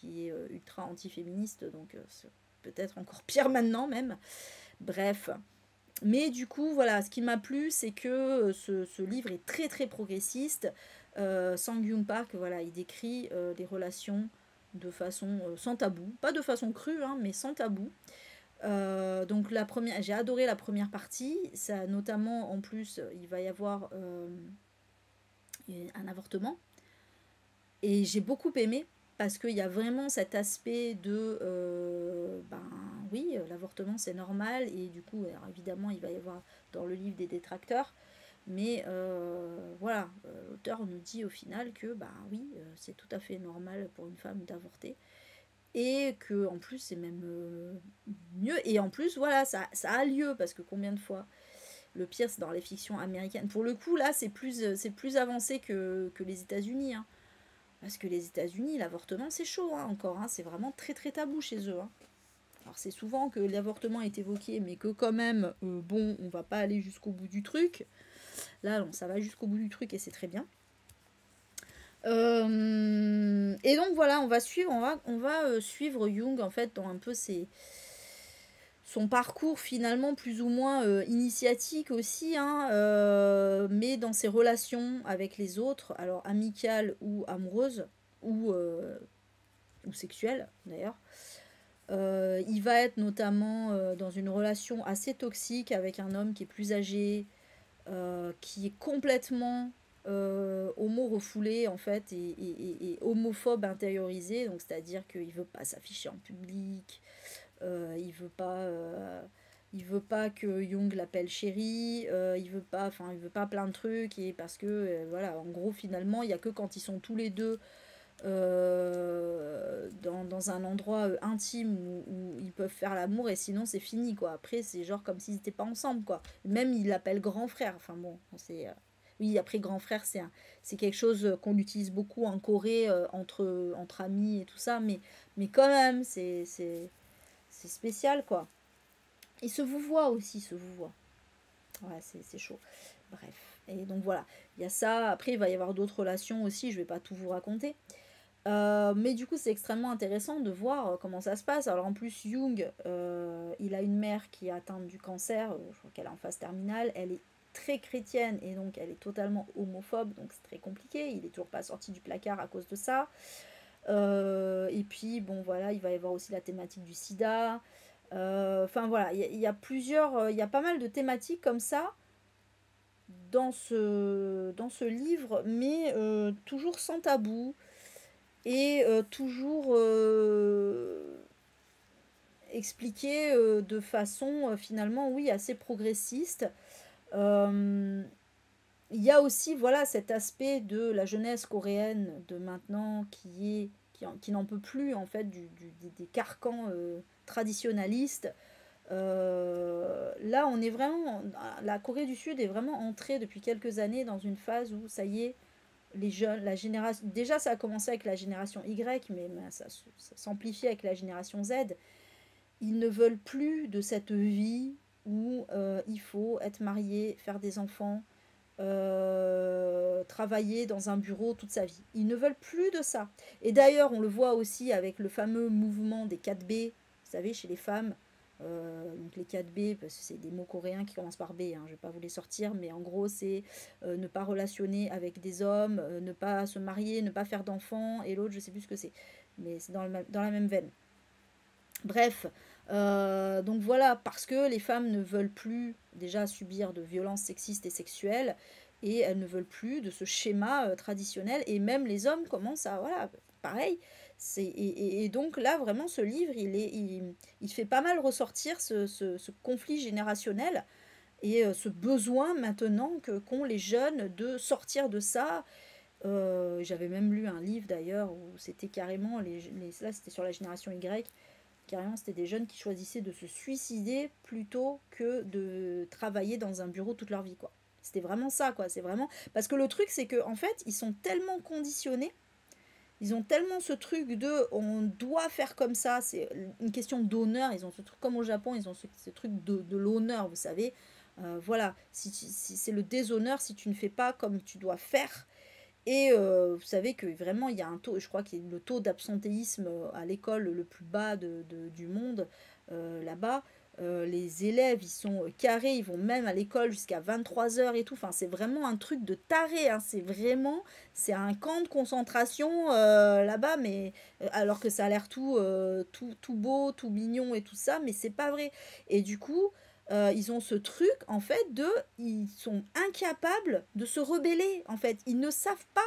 est ultra anti-féministe, donc c'est peut-être encore pire maintenant même. Bref. Mais du coup, voilà, ce qui m'a plu, c'est que ce livre est très très progressiste. Sang Park, voilà, il décrit les relations de façon sans tabou, pas de façon crue, hein, mais sans tabou. Donc j'ai adoré la première partie. Ça, notamment, en plus, il va y avoir un avortement. Et j'ai beaucoup aimé, parce qu'il y a vraiment cet aspect de, ben oui, l'avortement c'est normal, et du coup, alors évidemment, il va y avoir dans le livre des détracteurs, mais voilà, l'auteur nous dit au final que, ben oui, c'est tout à fait normal pour une femme d'avorter, et que en plus c'est même mieux, et en plus, voilà, ça a lieu, parce que combien de fois le pire, c'est dans les fictions américaines. Pour le coup, là, c'est plus avancé que les États-Unis. Hein. Parce que les États-Unis, l'avortement, c'est chaud hein, encore. Hein, c'est vraiment très très tabou chez eux. Hein. Alors c'est souvent que l'avortement est évoqué, mais que quand même, bon, on va pas aller jusqu'au bout du truc. Là, non, ça va jusqu'au bout du truc, et c'est très bien. Et donc voilà, on va suivre Jung en fait dans un peu son parcours finalement plus ou moins initiatique aussi, hein, mais dans ses relations avec les autres, alors amicales ou amoureuses, ou sexuelles d'ailleurs. Il va être notamment dans une relation assez toxique avec un homme qui est plus âgé, qui est complètement homo refoulé en fait, et homophobe intériorisé, donc c'est-à-dire qu'il veut pas s'afficher en public, il veut pas il veut pas que Jung l'appelle chérie, il veut pas plein de trucs, et parce que, voilà, en gros, finalement, il y a que quand ils sont tous les deux dans un endroit intime où ils peuvent faire l'amour, et sinon c'est fini, quoi. Après, c'est genre comme s'ils n'étaient pas ensemble, quoi. Même il l'appelle grand frère, enfin bon, c'est... oui, après grand frère, c'est quelque chose qu'on utilise beaucoup en Corée, entre amis et tout ça, mais quand même, c'est spécial, quoi. Il se vous voit aussi, se vous voit. Ouais, c'est chaud. Bref. Et donc voilà, il y a ça. Après, il va y avoir d'autres relations aussi, je vais pas tout vous raconter. Mais du coup, c'est extrêmement intéressant de voir comment ça se passe. Alors en plus, Jung, il a une mère qui est atteinte du cancer, je crois qu'elle est en phase terminale, elle est très chrétienne et donc elle est totalement homophobe, donc c'est très compliqué, il est toujours pas sorti du placard à cause de ça. Et puis, bon voilà, il va y avoir aussi la thématique du sida. Enfin voilà, il y a plusieurs, il y a pas mal de thématiques comme ça dans ce livre, mais toujours sans tabou et toujours expliqué de façon finalement, oui, assez progressiste. Euh, il y a aussi, voilà, cet aspect de la jeunesse coréenne de maintenant qui n'en peut plus en fait des carcans traditionnalistes. Là, on est vraiment, la Corée du Sud est vraiment entrée depuis quelques années dans une phase où ça y est, les jeunes, la génération, déjà ça a commencé avec la génération Y, mais ben, ça s'amplifie avec la génération Z. Ils ne veulent plus de cette vie où il faut être marié, faire des enfants, travailler dans un bureau toute sa vie. Ils ne veulent plus de ça. Et d'ailleurs, on le voit aussi avec le fameux mouvement des 4B, vous savez, chez les femmes. Donc les 4B, parce que c'est des mots coréens qui commencent par B, hein, je ne vais pas vous les sortir, mais en gros c'est ne pas relationner avec des hommes, ne pas se marier, ne pas faire d'enfants, et l'autre je sais plus ce que c'est, mais c'est dans la même veine. Bref, donc voilà, parce que les femmes ne veulent plus déjà subir de violences sexistes et sexuelles, et elles ne veulent plus de ce schéma traditionnel, et même les hommes commencent à, voilà, pareil. Et donc là, vraiment, ce livre, il fait pas mal ressortir ce conflit générationnel, et ce besoin maintenant qu'ont les jeunes de sortir de ça. J'avais même lu un livre d'ailleurs où c'était carrément, là c'était sur la génération Y. Carrément, c'était des jeunes qui choisissaient de se suicider plutôt que de travailler dans un bureau toute leur vie, quoi. C'était vraiment ça, quoi. C'est vraiment... Parce que le truc, c'est que en fait, ils sont tellement conditionnés, ils ont tellement ce truc de on doit faire comme ça, c'est une question d'honneur, ils ont ce truc, comme au Japon, ils ont ce truc de l'honneur, vous savez. Voilà, si c'est le déshonneur si tu ne fais pas comme tu dois faire. Et vous savez que vraiment, il y a un taux, je crois que le taux d'absentéisme à l'école le plus bas du monde, là-bas. Les élèves, ils sont carrés, ils vont même à l'école jusqu'à 23 heures et tout. Enfin, c'est vraiment un truc de taré, hein. C'est un camp de concentration là-bas, mais alors que ça a l'air tout beau, tout mignon et tout ça, mais c'est pas vrai. Et du coup, ils ont ce truc en fait ils sont incapables de se rebeller en fait, ils ne savent pas.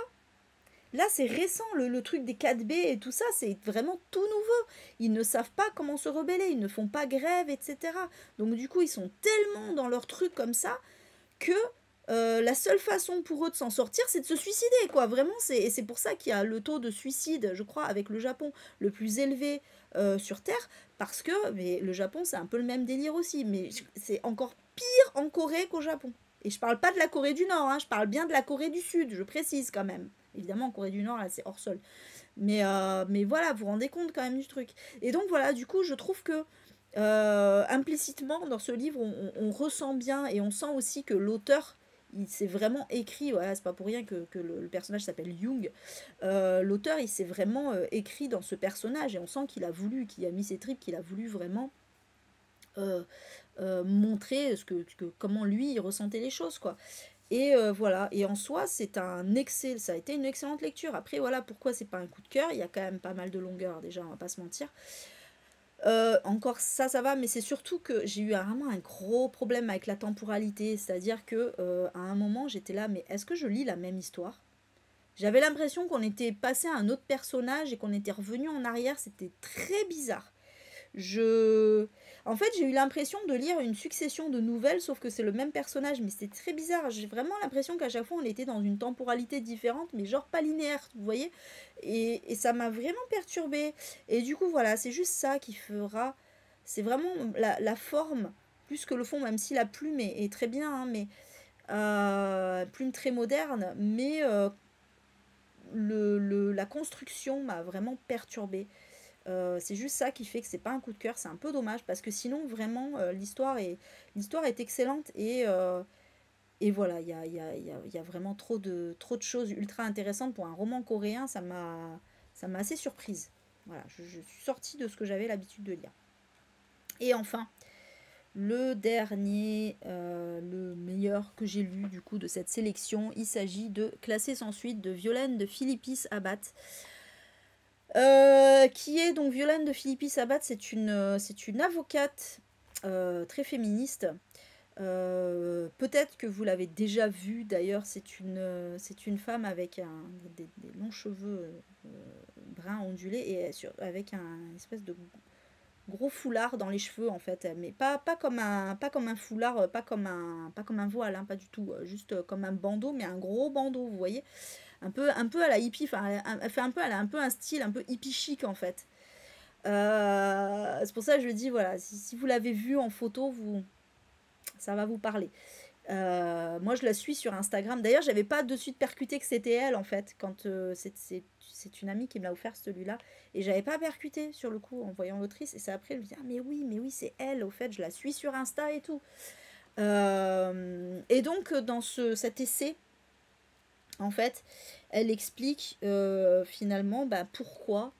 Là c'est récent le truc des 4B et tout ça, c'est vraiment tout nouveau. Ils ne savent pas comment se rebeller, ils ne font pas grève, etc. Donc du coup ils sont tellement dans leur truc comme ça que la seule façon pour eux de s'en sortir, c'est de se suicider, quoi. Vraiment, c'est pour ça qu'il y a le taux de suicide, je crois, avec le Japon, le plus élevé sur Terre, parce que mais le Japon, c'est un peu le même délire aussi, mais c'est encore pire en Corée qu'au Japon. Et je parle pas de la Corée du Nord, hein, je parle bien de la Corée du Sud, je précise quand même. Évidemment, en Corée du Nord, là, c'est hors sol. Mais voilà, vous vous rendez compte quand même du truc. Et donc voilà, du coup, je trouve que implicitement, dans ce livre, on ressent bien et on sent aussi que l'auteur, il s'est vraiment écrit, voilà, c'est pas pour rien que le personnage s'appelle Jung. L'auteur, il s'est vraiment écrit dans ce personnage et on sent qu'il a voulu, qu'il a mis ses tripes, qu'il a voulu vraiment euh, montrer comment lui, il ressentait les choses, quoi. Et voilà, et en soi, ça a été une excellente lecture. Après, voilà, pourquoi c'est pas un coup de cœur, il y a quand même pas mal de longueur, déjà, on va pas se mentir. Encore ça, ça va, mais c'est surtout que j'ai eu vraiment un gros problème avec la temporalité. C'est-à-dire que à un moment, j'étais là, mais est-ce que je lis la même histoire? J'avais l'impression qu'on était passé à un autre personnage et qu'on était revenu en arrière. C'était très bizarre. Je... En fait, j'ai eu l'impression de lire une succession de nouvelles, sauf que c'est le même personnage, mais c'était très bizarre. J'ai vraiment l'impression qu'à chaque fois, on était dans une temporalité différente, mais genre pas linéaire, vous voyez? Et ça m'a vraiment perturbée. Et du coup, voilà, c'est juste ça qui fera... C'est vraiment la forme, plus que le fond, même si la plume est très bien, hein, mais... plume très moderne, mais la construction m'a vraiment perturbée. C'est juste ça qui fait que c'est pas un coup de cœur, c'est un peu dommage parce que sinon vraiment l'histoire est excellente et voilà, il y a vraiment trop de choses ultra intéressantes pour un roman coréen, ça m'a assez surprise. Voilà, je suis sortie de ce que j'avais l'habitude de lire. Et enfin, le dernier, le meilleur que j'ai lu du coup de cette sélection, il s'agit de Classé sans suite de Violaine de Philippis Abad. Qui est donc Violaine de Philippis Abad, c'est une avocate très féministe. Peut-être que vous l'avez déjà vue d'ailleurs, c'est une femme avec des longs cheveux bruns ondulés et avec un espèce de gros foulard dans les cheveux en fait, mais pas comme un foulard, pas comme un voile, hein, pas du tout, juste comme un bandeau, mais un gros bandeau, vous voyez, un peu à la hippie, enfin, elle a un peu un style un peu hippie chic en fait. C'est pour ça que je dis, voilà, si vous l'avez vue en photo, ça va vous parler. Moi, je la suis sur Instagram. D'ailleurs, j'avais pas de suite percuté que c'était elle, en fait, quand c'est une amie qui me l'a offert celui-là. Et j'avais pas percuté sur le coup en voyant l'autrice. Et c'est après, je me dis, ah, mais oui, c'est elle, au fait, je la suis sur Insta et tout. Et donc, dans cet essai, en fait, elle explique finalement pourquoi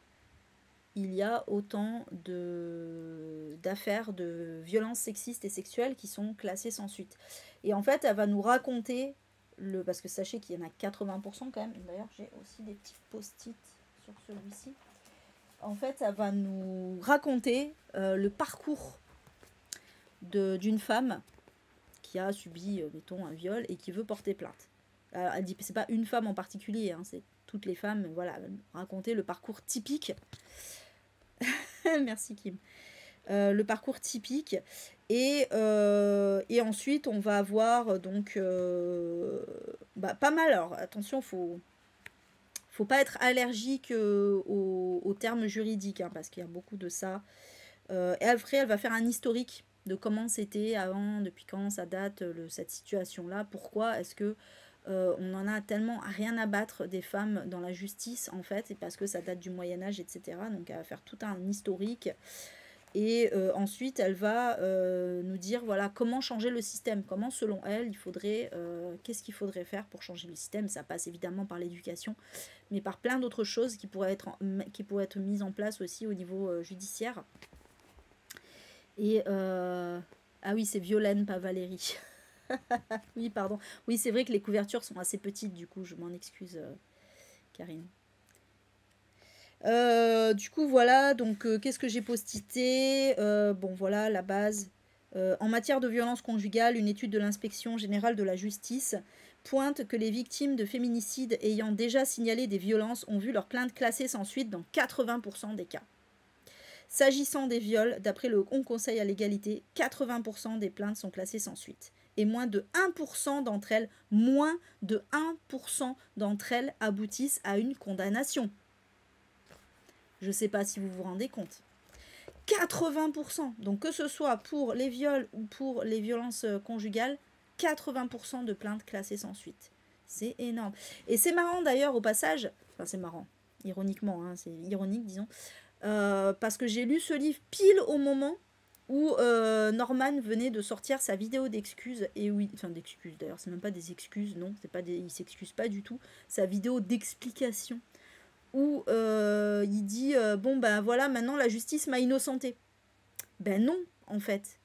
il y a autant d'affaires de violences sexistes et sexuelles qui sont classées sans suite. Et en fait, elle va nous raconter, parce que sachez qu'il y en a 80% quand même, d'ailleurs j'ai aussi des petits post-it sur celui-ci. En fait, elle va nous raconter le parcours d'une femme qui a subi, mettons, un viol et qui veut porter plainte. Alors, elle dit, c'est pas une femme en particulier, hein, c'est toutes les femmes, voilà, raconter le parcours typique. Merci Kim. Le parcours typique et ensuite on va avoir donc pas mal. Alors attention, faut pas être allergique aux termes juridiques, hein, parce qu'il y a beaucoup de ça. Et après elle va faire un historique de comment c'était avant, depuis quand ça date, cette situation là, pourquoi est-ce que on en a tellement rien à battre des femmes dans la justice en fait, et parce que ça date du Moyen-Âge, etc. Donc elle va faire tout un historique. Et ensuite, elle va nous dire voilà comment changer le système, comment selon elle, qu'est-ce qu'il faudrait faire pour changer le système. Ça passe évidemment par l'éducation, mais par plein d'autres choses qui pourraient être mises en place aussi au niveau judiciaire. Et ah oui, c'est Violaine, pas Valérie. Oui, pardon. Oui, c'est vrai que les couvertures sont assez petites, du coup, je m'en excuse, Karine. Du coup, voilà, donc qu'est-ce que j'ai postité? Bon, voilà, la base. En matière de violence conjugale, une étude de l'inspection générale de la justice pointe que les victimes de féminicides ayant déjà signalé des violences ont vu leur plainte classée sans suite dans 80% des cas. S'agissant des viols, d'après le Haut Conseil à l'égalité, 80% des plaintes sont classées sans suite. Et moins de 1% d'entre elles aboutissent à une condamnation. Je ne sais pas si vous vous rendez compte. 80%. Donc que ce soit pour les viols ou pour les violences conjugales, 80% de plaintes classées sans suite. C'est énorme. Et c'est marrant d'ailleurs au passage, enfin c'est marrant, ironiquement, hein, c'est ironique disons, parce que j'ai lu ce livre pile au moment où Norman venait de sortir sa vidéo d'excuses, et oui, enfin d'excuses d'ailleurs, c'est même pas des excuses, non, il s'excuse pas du tout, sa vidéo d'explication où il dit bon ben voilà, maintenant la justice m'a innocenté. Ben non, en fait.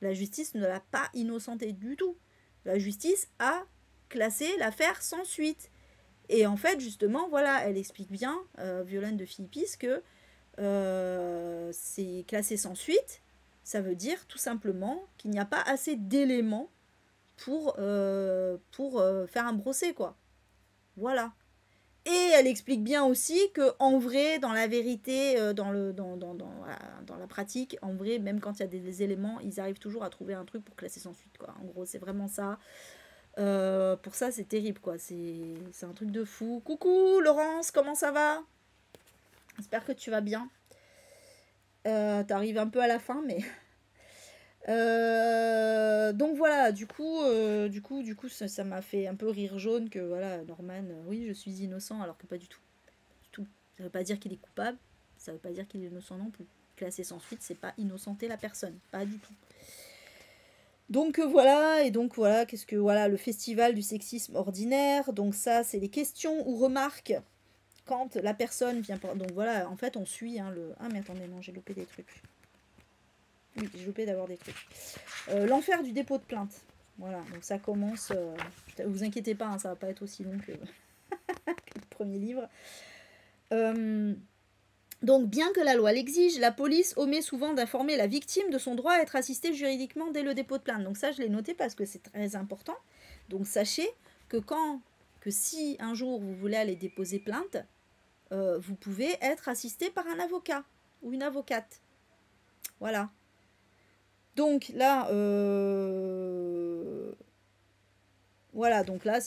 La justice ne l'a pas innocenté du tout. La justice a classé l'affaire sans suite. Et en fait, justement, voilà, elle explique bien, Violaine de Philippis, que c'est classé sans suite. Ça veut dire tout simplement qu'il n'y a pas assez d'éléments pour faire un procès, quoi. Voilà. Et elle explique bien aussi que en vrai, dans la vérité, dans la pratique, en vrai, même quand il y a des éléments, ils arrivent toujours à trouver un truc pour classer sans suite, quoi. En gros, c'est vraiment ça. Pour ça, c'est terrible, quoi. C'est un truc de fou. Coucou, Laurence, comment ça va? J'espère que tu vas bien. T'arrives un peu à la fin, mais... donc voilà, du coup, ça m'a fait un peu rire jaune que voilà, Norman, oui, je suis innocent, alors que pas du tout. Du tout. Ça veut pas dire qu'il est coupable, ça veut pas dire qu'il est innocent non plus. Classer sans suite, c'est pas innocenter la personne, pas du tout. Donc voilà, et donc voilà, qu'est-ce que voilà, le festival du sexisme ordinaire. Donc ça, c'est les questions ou remarques quand la personne vient. Donc voilà, en fait, on suit le. Ah mais attendez, non, j'ai loupé des trucs. Oui, j'ai loupé d'avoir des trucs. L'enfer du dépôt de plainte. Voilà, donc ça commence. Vous inquiétez pas, hein, ça va pas être aussi long que, que le premier livre. Donc, bien que la loi l'exige, la police omet souvent d'informer la victime de son droit à être assistée juridiquement dès le dépôt de plainte. Donc ça, je l'ai noté parce que c'est très important. Donc sachez que si un jour vous voulez aller déposer plainte, vous pouvez être assisté par un avocat ou une avocate. Voilà. Donc là, voilà, donc là,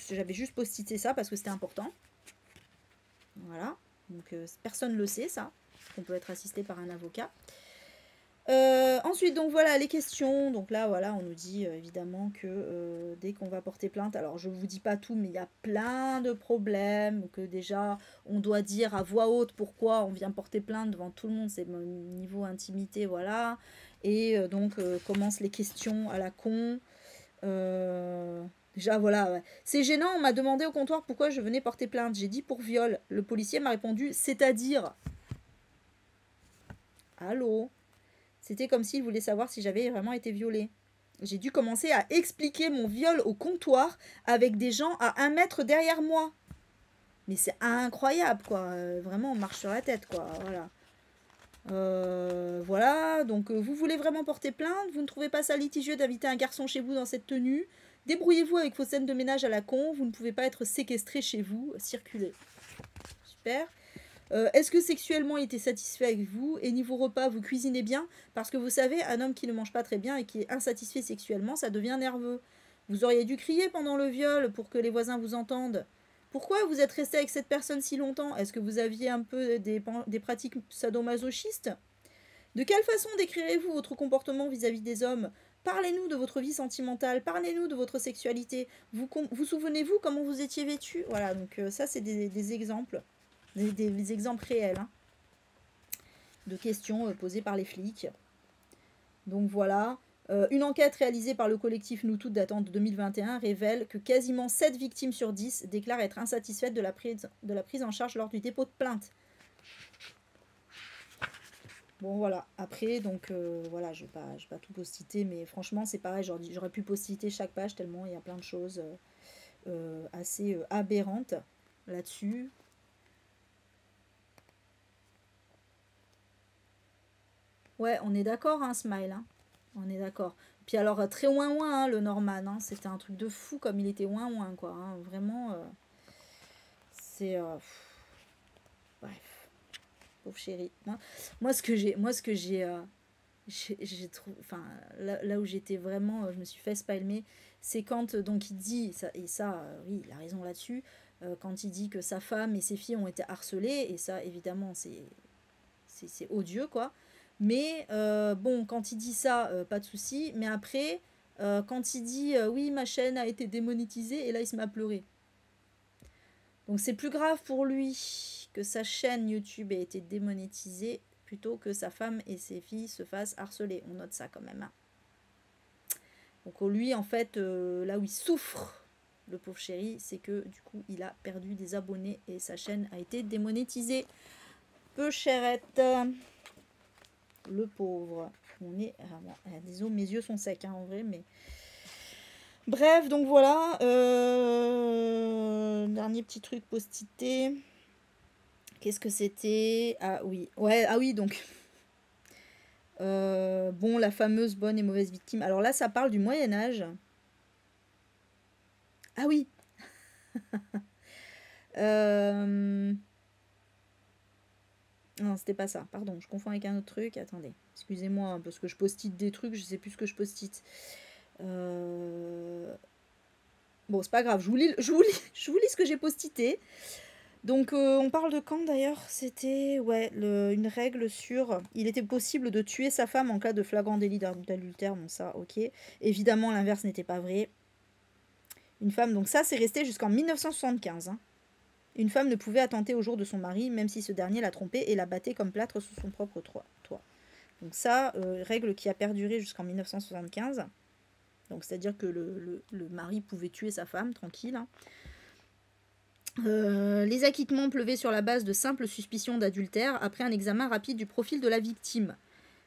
j'avais juste postité ça parce que c'était important. Voilà. Donc personne ne le sait, ça, qu'on peut être assisté par un avocat. Ensuite, donc voilà, les questions. Donc là, voilà, on nous dit évidemment que dès qu'on va porter plainte, alors je vous dis pas tout, mais il y a plein de problèmes, que déjà, on doit dire à voix haute pourquoi on vient porter plainte devant tout le monde, c'est mon niveau intimité, voilà. Et donc, commencent les questions à la con. Déjà, voilà, ouais. C'est gênant, on m'a demandé au comptoir pourquoi je venais porter plainte. J'ai dit pour viol. Le policier m'a répondu, c'est-à-dire... Allô? C'était comme s'il voulait savoir si j'avais vraiment été violée. J'ai dû commencer à expliquer mon viol au comptoir avec des gens à 1 mètre derrière moi. Mais c'est incroyable, quoi. Vraiment, on marche sur la tête, quoi. Voilà. Voilà, donc vous voulez vraiment porter plainte, vous ne trouvez pas ça litigieux d'inviter un garçon chez vous dans cette tenue, débrouillez-vous avec vos scènes de ménage à la con, vous ne pouvez pas être séquestré chez vous, circulez. Super. Est-ce que sexuellement il était satisfait avec vous? Et niveau repas, vous cuisinez bien? Parce que vous savez, un homme qui ne mange pas très bien et qui est insatisfait sexuellement, ça devient nerveux. Vous auriez dû crier pendant le viol pour que les voisins vous entendent. Pourquoi vous êtes resté avec cette personne si longtemps? Est-ce que vous aviez un peu des pratiques sadomasochistes? De quelle façon décrirez-vous votre comportement vis-à-vis des hommes? Parlez-nous de votre vie sentimentale, parlez-nous de votre sexualité. Vous souvenez-vous comment vous étiez vêtu? Voilà, donc ça c'est des exemples, des exemples réels hein, de questions posées par les flics. Donc voilà. Une enquête réalisée par le collectif Nous Toutes datant de 2021 révèle que quasiment 7 victimes sur 10 déclarent être insatisfaites de la prise en charge lors du dépôt de plainte. Bon voilà, après donc voilà, je vais pas tout postiter, mais franchement c'est pareil, j'aurais pu postiter chaque page tellement il y a plein de choses assez aberrantes là-dessus. Ouais, on est d'accord, hein, Smile, hein, on est d'accord. Puis alors très ouin le Norman, hein, c'était un truc de fou comme il était ouin quoi, hein, vraiment, c'est bref, pauvre chéri. Moi ce que j'ai trouvé, enfin là où j'étais vraiment, je me suis fait spalmer, c'est quand donc il dit ça, et ça oui il a raison là-dessus, quand il dit que sa femme et ses filles ont été harcelées, et ça évidemment c'est odieux quoi, mais bon quand il dit ça pas de souci, mais après quand il dit oui ma chaîne a été démonétisée, et là il se met à pleurer. Donc c'est plus grave pour lui que sa chaîne YouTube ait été démonétisée plutôt que sa femme et ses filles se fassent harceler. On note ça quand même. Hein. Donc lui, en fait, là où il souffre, le pauvre chéri, c'est que du coup, il a perdu des abonnés et sa chaîne a été démonétisée. Peu chérette. Le pauvre. On est... Ah, bon, désolé, mes yeux sont secs hein, en vrai, mais... Bref, donc voilà. Dernier petit truc postité. Qu'est-ce que c'était? Ah oui. Ouais, ah oui, donc... bon, la fameuse bonne et mauvaise victime. Alors là, ça parle du Moyen-Âge. Ah oui. Euh, Non, c'était pas ça. Pardon, je confonds avec un autre truc. Attendez, excusez-moi, hein, parce que je post-it des trucs, je sais plus ce que je post-it. Bon, c'est pas grave, je vous lis ce que j'ai post-ité. Donc, on parle de quand d'ailleurs? C'était ouais, une règle sur... Il était possible de tuer sa femme en cas de flagrant délit d'adultère. Bon, ça, ok. Évidemment, l'inverse n'était pas vrai. Une femme, donc ça, c'est resté jusqu'en 1975. Hein. Une femme ne pouvait attenter au jour de son mari, même si ce dernier la trompait et la battait comme plâtre sous son propre toit. Donc ça, règle qui a perduré jusqu'en 1975. Donc c'est-à-dire que le mari pouvait tuer sa femme, tranquille. Hein. Les acquittements pleuvaient sur la base de simples suspicions d'adultère après un examen rapide du profil de la victime.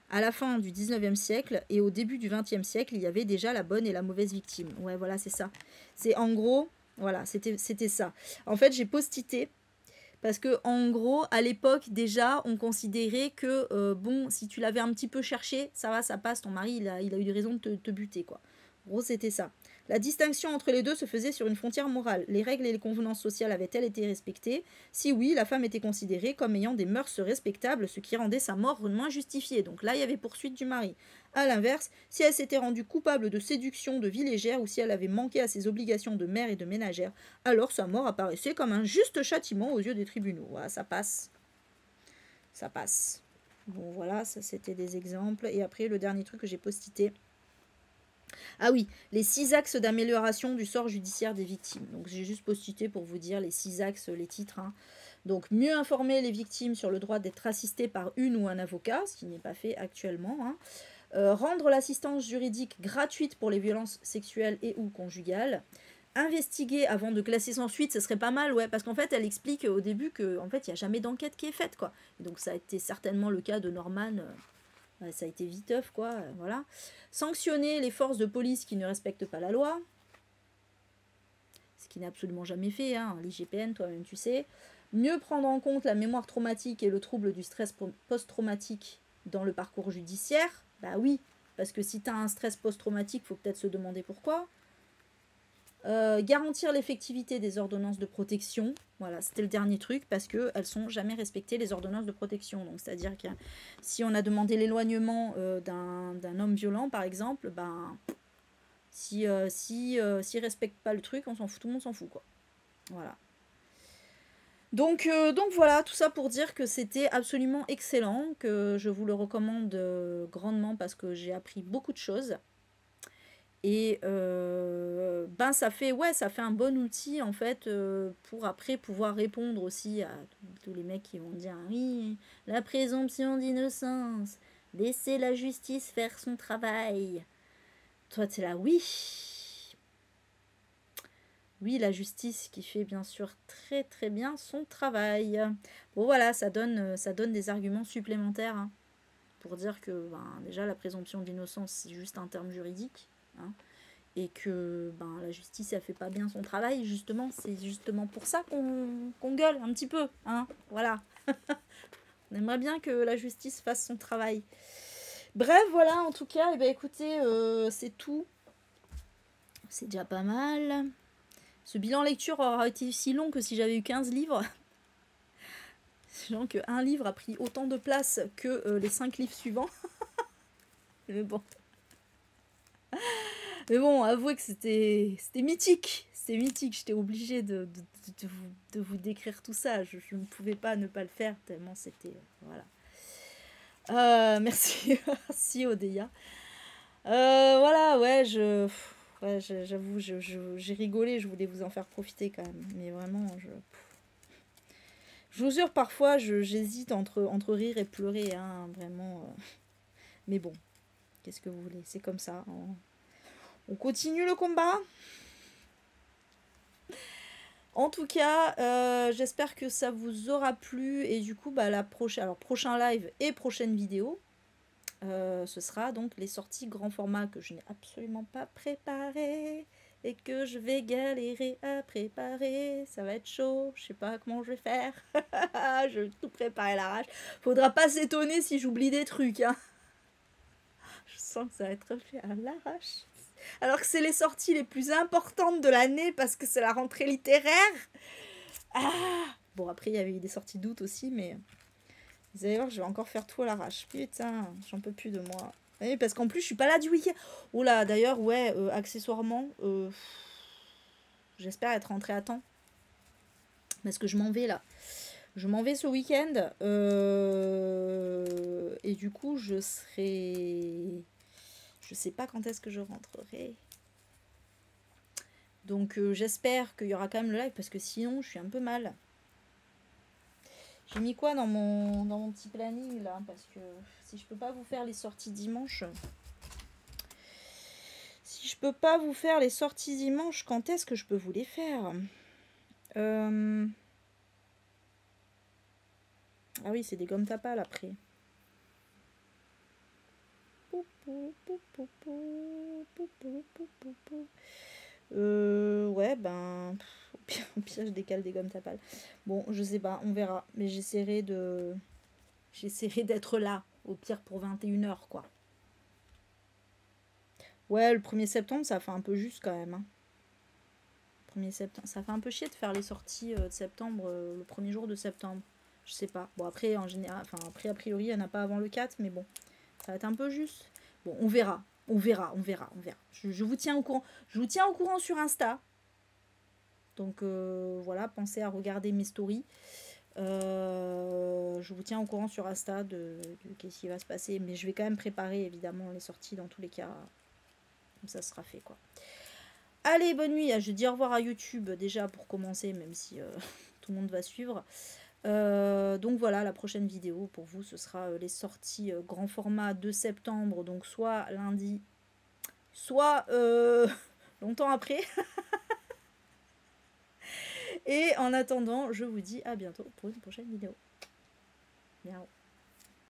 À la fin du 19e siècle et au début du 20e siècle, il y avait déjà la bonne et la mauvaise victime. Ouais, voilà, c'est ça. C'est en gros, voilà, c'était ça. En fait, j'ai post-ité parce que en gros, à l'époque déjà, on considérait que bon, si tu l'avais un petit peu cherché, ça va, ça passe. Ton mari, il a eu des raisons de te buter, quoi. En gros, c'était ça. La distinction entre les deux se faisait sur une frontière morale. Les règles et les convenances sociales avaient-elles été respectées? Si oui, la femme était considérée comme ayant des mœurs respectables, ce qui rendait sa mort moins justifiée. Donc là, il y avait poursuite du mari. A l'inverse, si elle s'était rendue coupable de séduction, de vie légère, ou si elle avait manqué à ses obligations de mère et de ménagère, alors sa mort apparaissait comme un juste châtiment aux yeux des tribunaux. Voilà, ça passe. Ça passe. Bon, voilà, ça c'était des exemples. Et après, le dernier truc que j'ai postité. Ah oui, les 6 axes d'amélioration du sort judiciaire des victimes. Donc j'ai juste postité pour vous dire les 6 axes, les titres. Hein. Donc mieux informer les victimes sur le droit d'être assistées par une ou un avocat, ce qui n'est pas fait actuellement. Hein. Rendre l'assistance juridique gratuite pour les violences sexuelles et ou conjugales. Investiguer avant de classer sans suite, ce serait pas mal, ouais, parce qu'en fait, elle explique au début que en fait, il n'y a jamais d'enquête qui est faite, quoi. Et donc ça a été certainement le cas de Norman. Ça a été viteuf, quoi, voilà. Sanctionner les forces de police qui ne respectent pas la loi, ce qui n'est absolument jamais fait, hein, l'IGPN, toi-même tu sais. Mieux prendre en compte la mémoire traumatique et le trouble du stress post-traumatique dans le parcours judiciaire. Bah oui, parce que si tu as un stress post-traumatique, il faut peut-être se demander pourquoi. Garantir l'effectivité des ordonnances de protection. Voilà, c'était le dernier truc parce qu'elles ne sont jamais respectées, les ordonnances de protection. Donc, c'est-à-dire que si on a demandé l'éloignement d'un homme violent, par exemple, ben, s'il ne respecte pas le truc, on s'en fout, tout le monde s'en fout, quoi. Voilà. Donc voilà, tout ça pour dire que c'était absolument excellent, que je vous le recommande grandement parce que j'ai appris beaucoup de choses. Et ben ça fait un bon outil en fait pour après pouvoir répondre aussi à tous les mecs qui vont dire oui, la présomption d'innocence, laissez la justice faire son travail. Toi t'es là, oui la justice qui fait bien sûr très très bien son travail. Bon voilà, ça donne des arguments supplémentaires hein, pour dire que ben, déjà la présomption d'innocence c'est juste un terme juridique. Hein, et que ben, la justice elle fait pas bien son travail justement, c'est justement pour ça qu'on gueule un petit peu, hein, voilà. On aimerait bien que la justice fasse son travail. Bref, voilà, en tout cas, eh ben, écoutez, c'est tout. C'est déjà pas mal. Ce bilan lecture aura été si long que si j'avais eu 15 livres. Genre qu'un livre a pris autant de place que les 5 livres suivants. Mais bon. Mais bon, avouez que c'était mythique. C'était mythique. J'étais obligée de vous décrire tout ça. Je ne pouvais pas ne pas le faire tellement c'était... voilà. Merci. Merci Odeya. Voilà, ouais, j'avoue, j'ai rigolé. Je voulais vous en faire profiter quand même. Mais vraiment, je vous jure, parfois, j'hésite entre rire et pleurer. Hein, vraiment. Mais bon, qu'est-ce que vous voulez? C'est comme ça. On continue le combat. En tout cas, j'espère que ça vous aura plu. Et du coup, bah, prochain live et prochaine vidéo, ce sera donc les sorties grand format que je n'ai absolument pas préparées et que je vais galérer à préparer. Ça va être chaud. Je sais pas comment je vais faire. Je vais tout préparer à l'arrache. Faudra pas s'étonner si j'oublie des trucs. Hein. Je sens que ça va être fait à l'arrache. Alors que c'est les sorties les plus importantes de l'année parce que c'est la rentrée littéraire. Ah bon, après, il y avait eu des sorties d'août aussi, mais vous allez voir, je vais encore faire tout à l'arrache. Putain, j'en peux plus de moi. Oui, parce qu'en plus, je suis pas là du week-end. Oh là, d'ailleurs, ouais, accessoirement, j'espère être rentrée à temps. Parce que je m'en vais là. Je m'en vais ce week-end. Et du coup, je serai... Je sais pas quand est-ce que je rentrerai. Donc j'espère qu'il y aura quand même le live. Parce que sinon, je suis un peu mal. J'ai mis quoi dans mon petit planning là? Parce que si je peux pas vous faire les sorties dimanche... Si je peux pas vous faire les sorties dimanche, quand est-ce que je peux vous les faire? Ah oui, c'est des gommes tapales après. Ouais, ben... Au pire, je décale des gommes tapales. Bon, je sais pas, on verra. Mais j'essaierai d'être là, au pire pour 21h, quoi. Ouais, le 1er septembre, ça fait un peu juste quand même. Hein. 1er septembre. Ça fait un peu chier de faire les sorties de septembre, le premier jour de septembre. Je sais pas. Bon, après, en général, enfin, après, a priori, il n'y en a pas avant le 4, mais bon, ça va être un peu juste. Bon, on verra. On verra. Je vous tiens au courant. Je vous tiens au courant sur Insta. Donc, voilà, pensez à regarder mes stories. Je vous tiens au courant sur Insta de qu'est-ce qui va se passer. Mais je vais quand même préparer, évidemment, les sorties dans tous les cas. Comme ça sera fait, quoi. Allez, bonne nuit. Je dis au revoir à YouTube déjà pour commencer, même si tout le monde va suivre. Donc voilà, la prochaine vidéo pour vous, ce sera les sorties grand format de septembre. Donc soit lundi, soit longtemps après. Et en attendant, je vous dis à bientôt pour une prochaine vidéo. Miaou.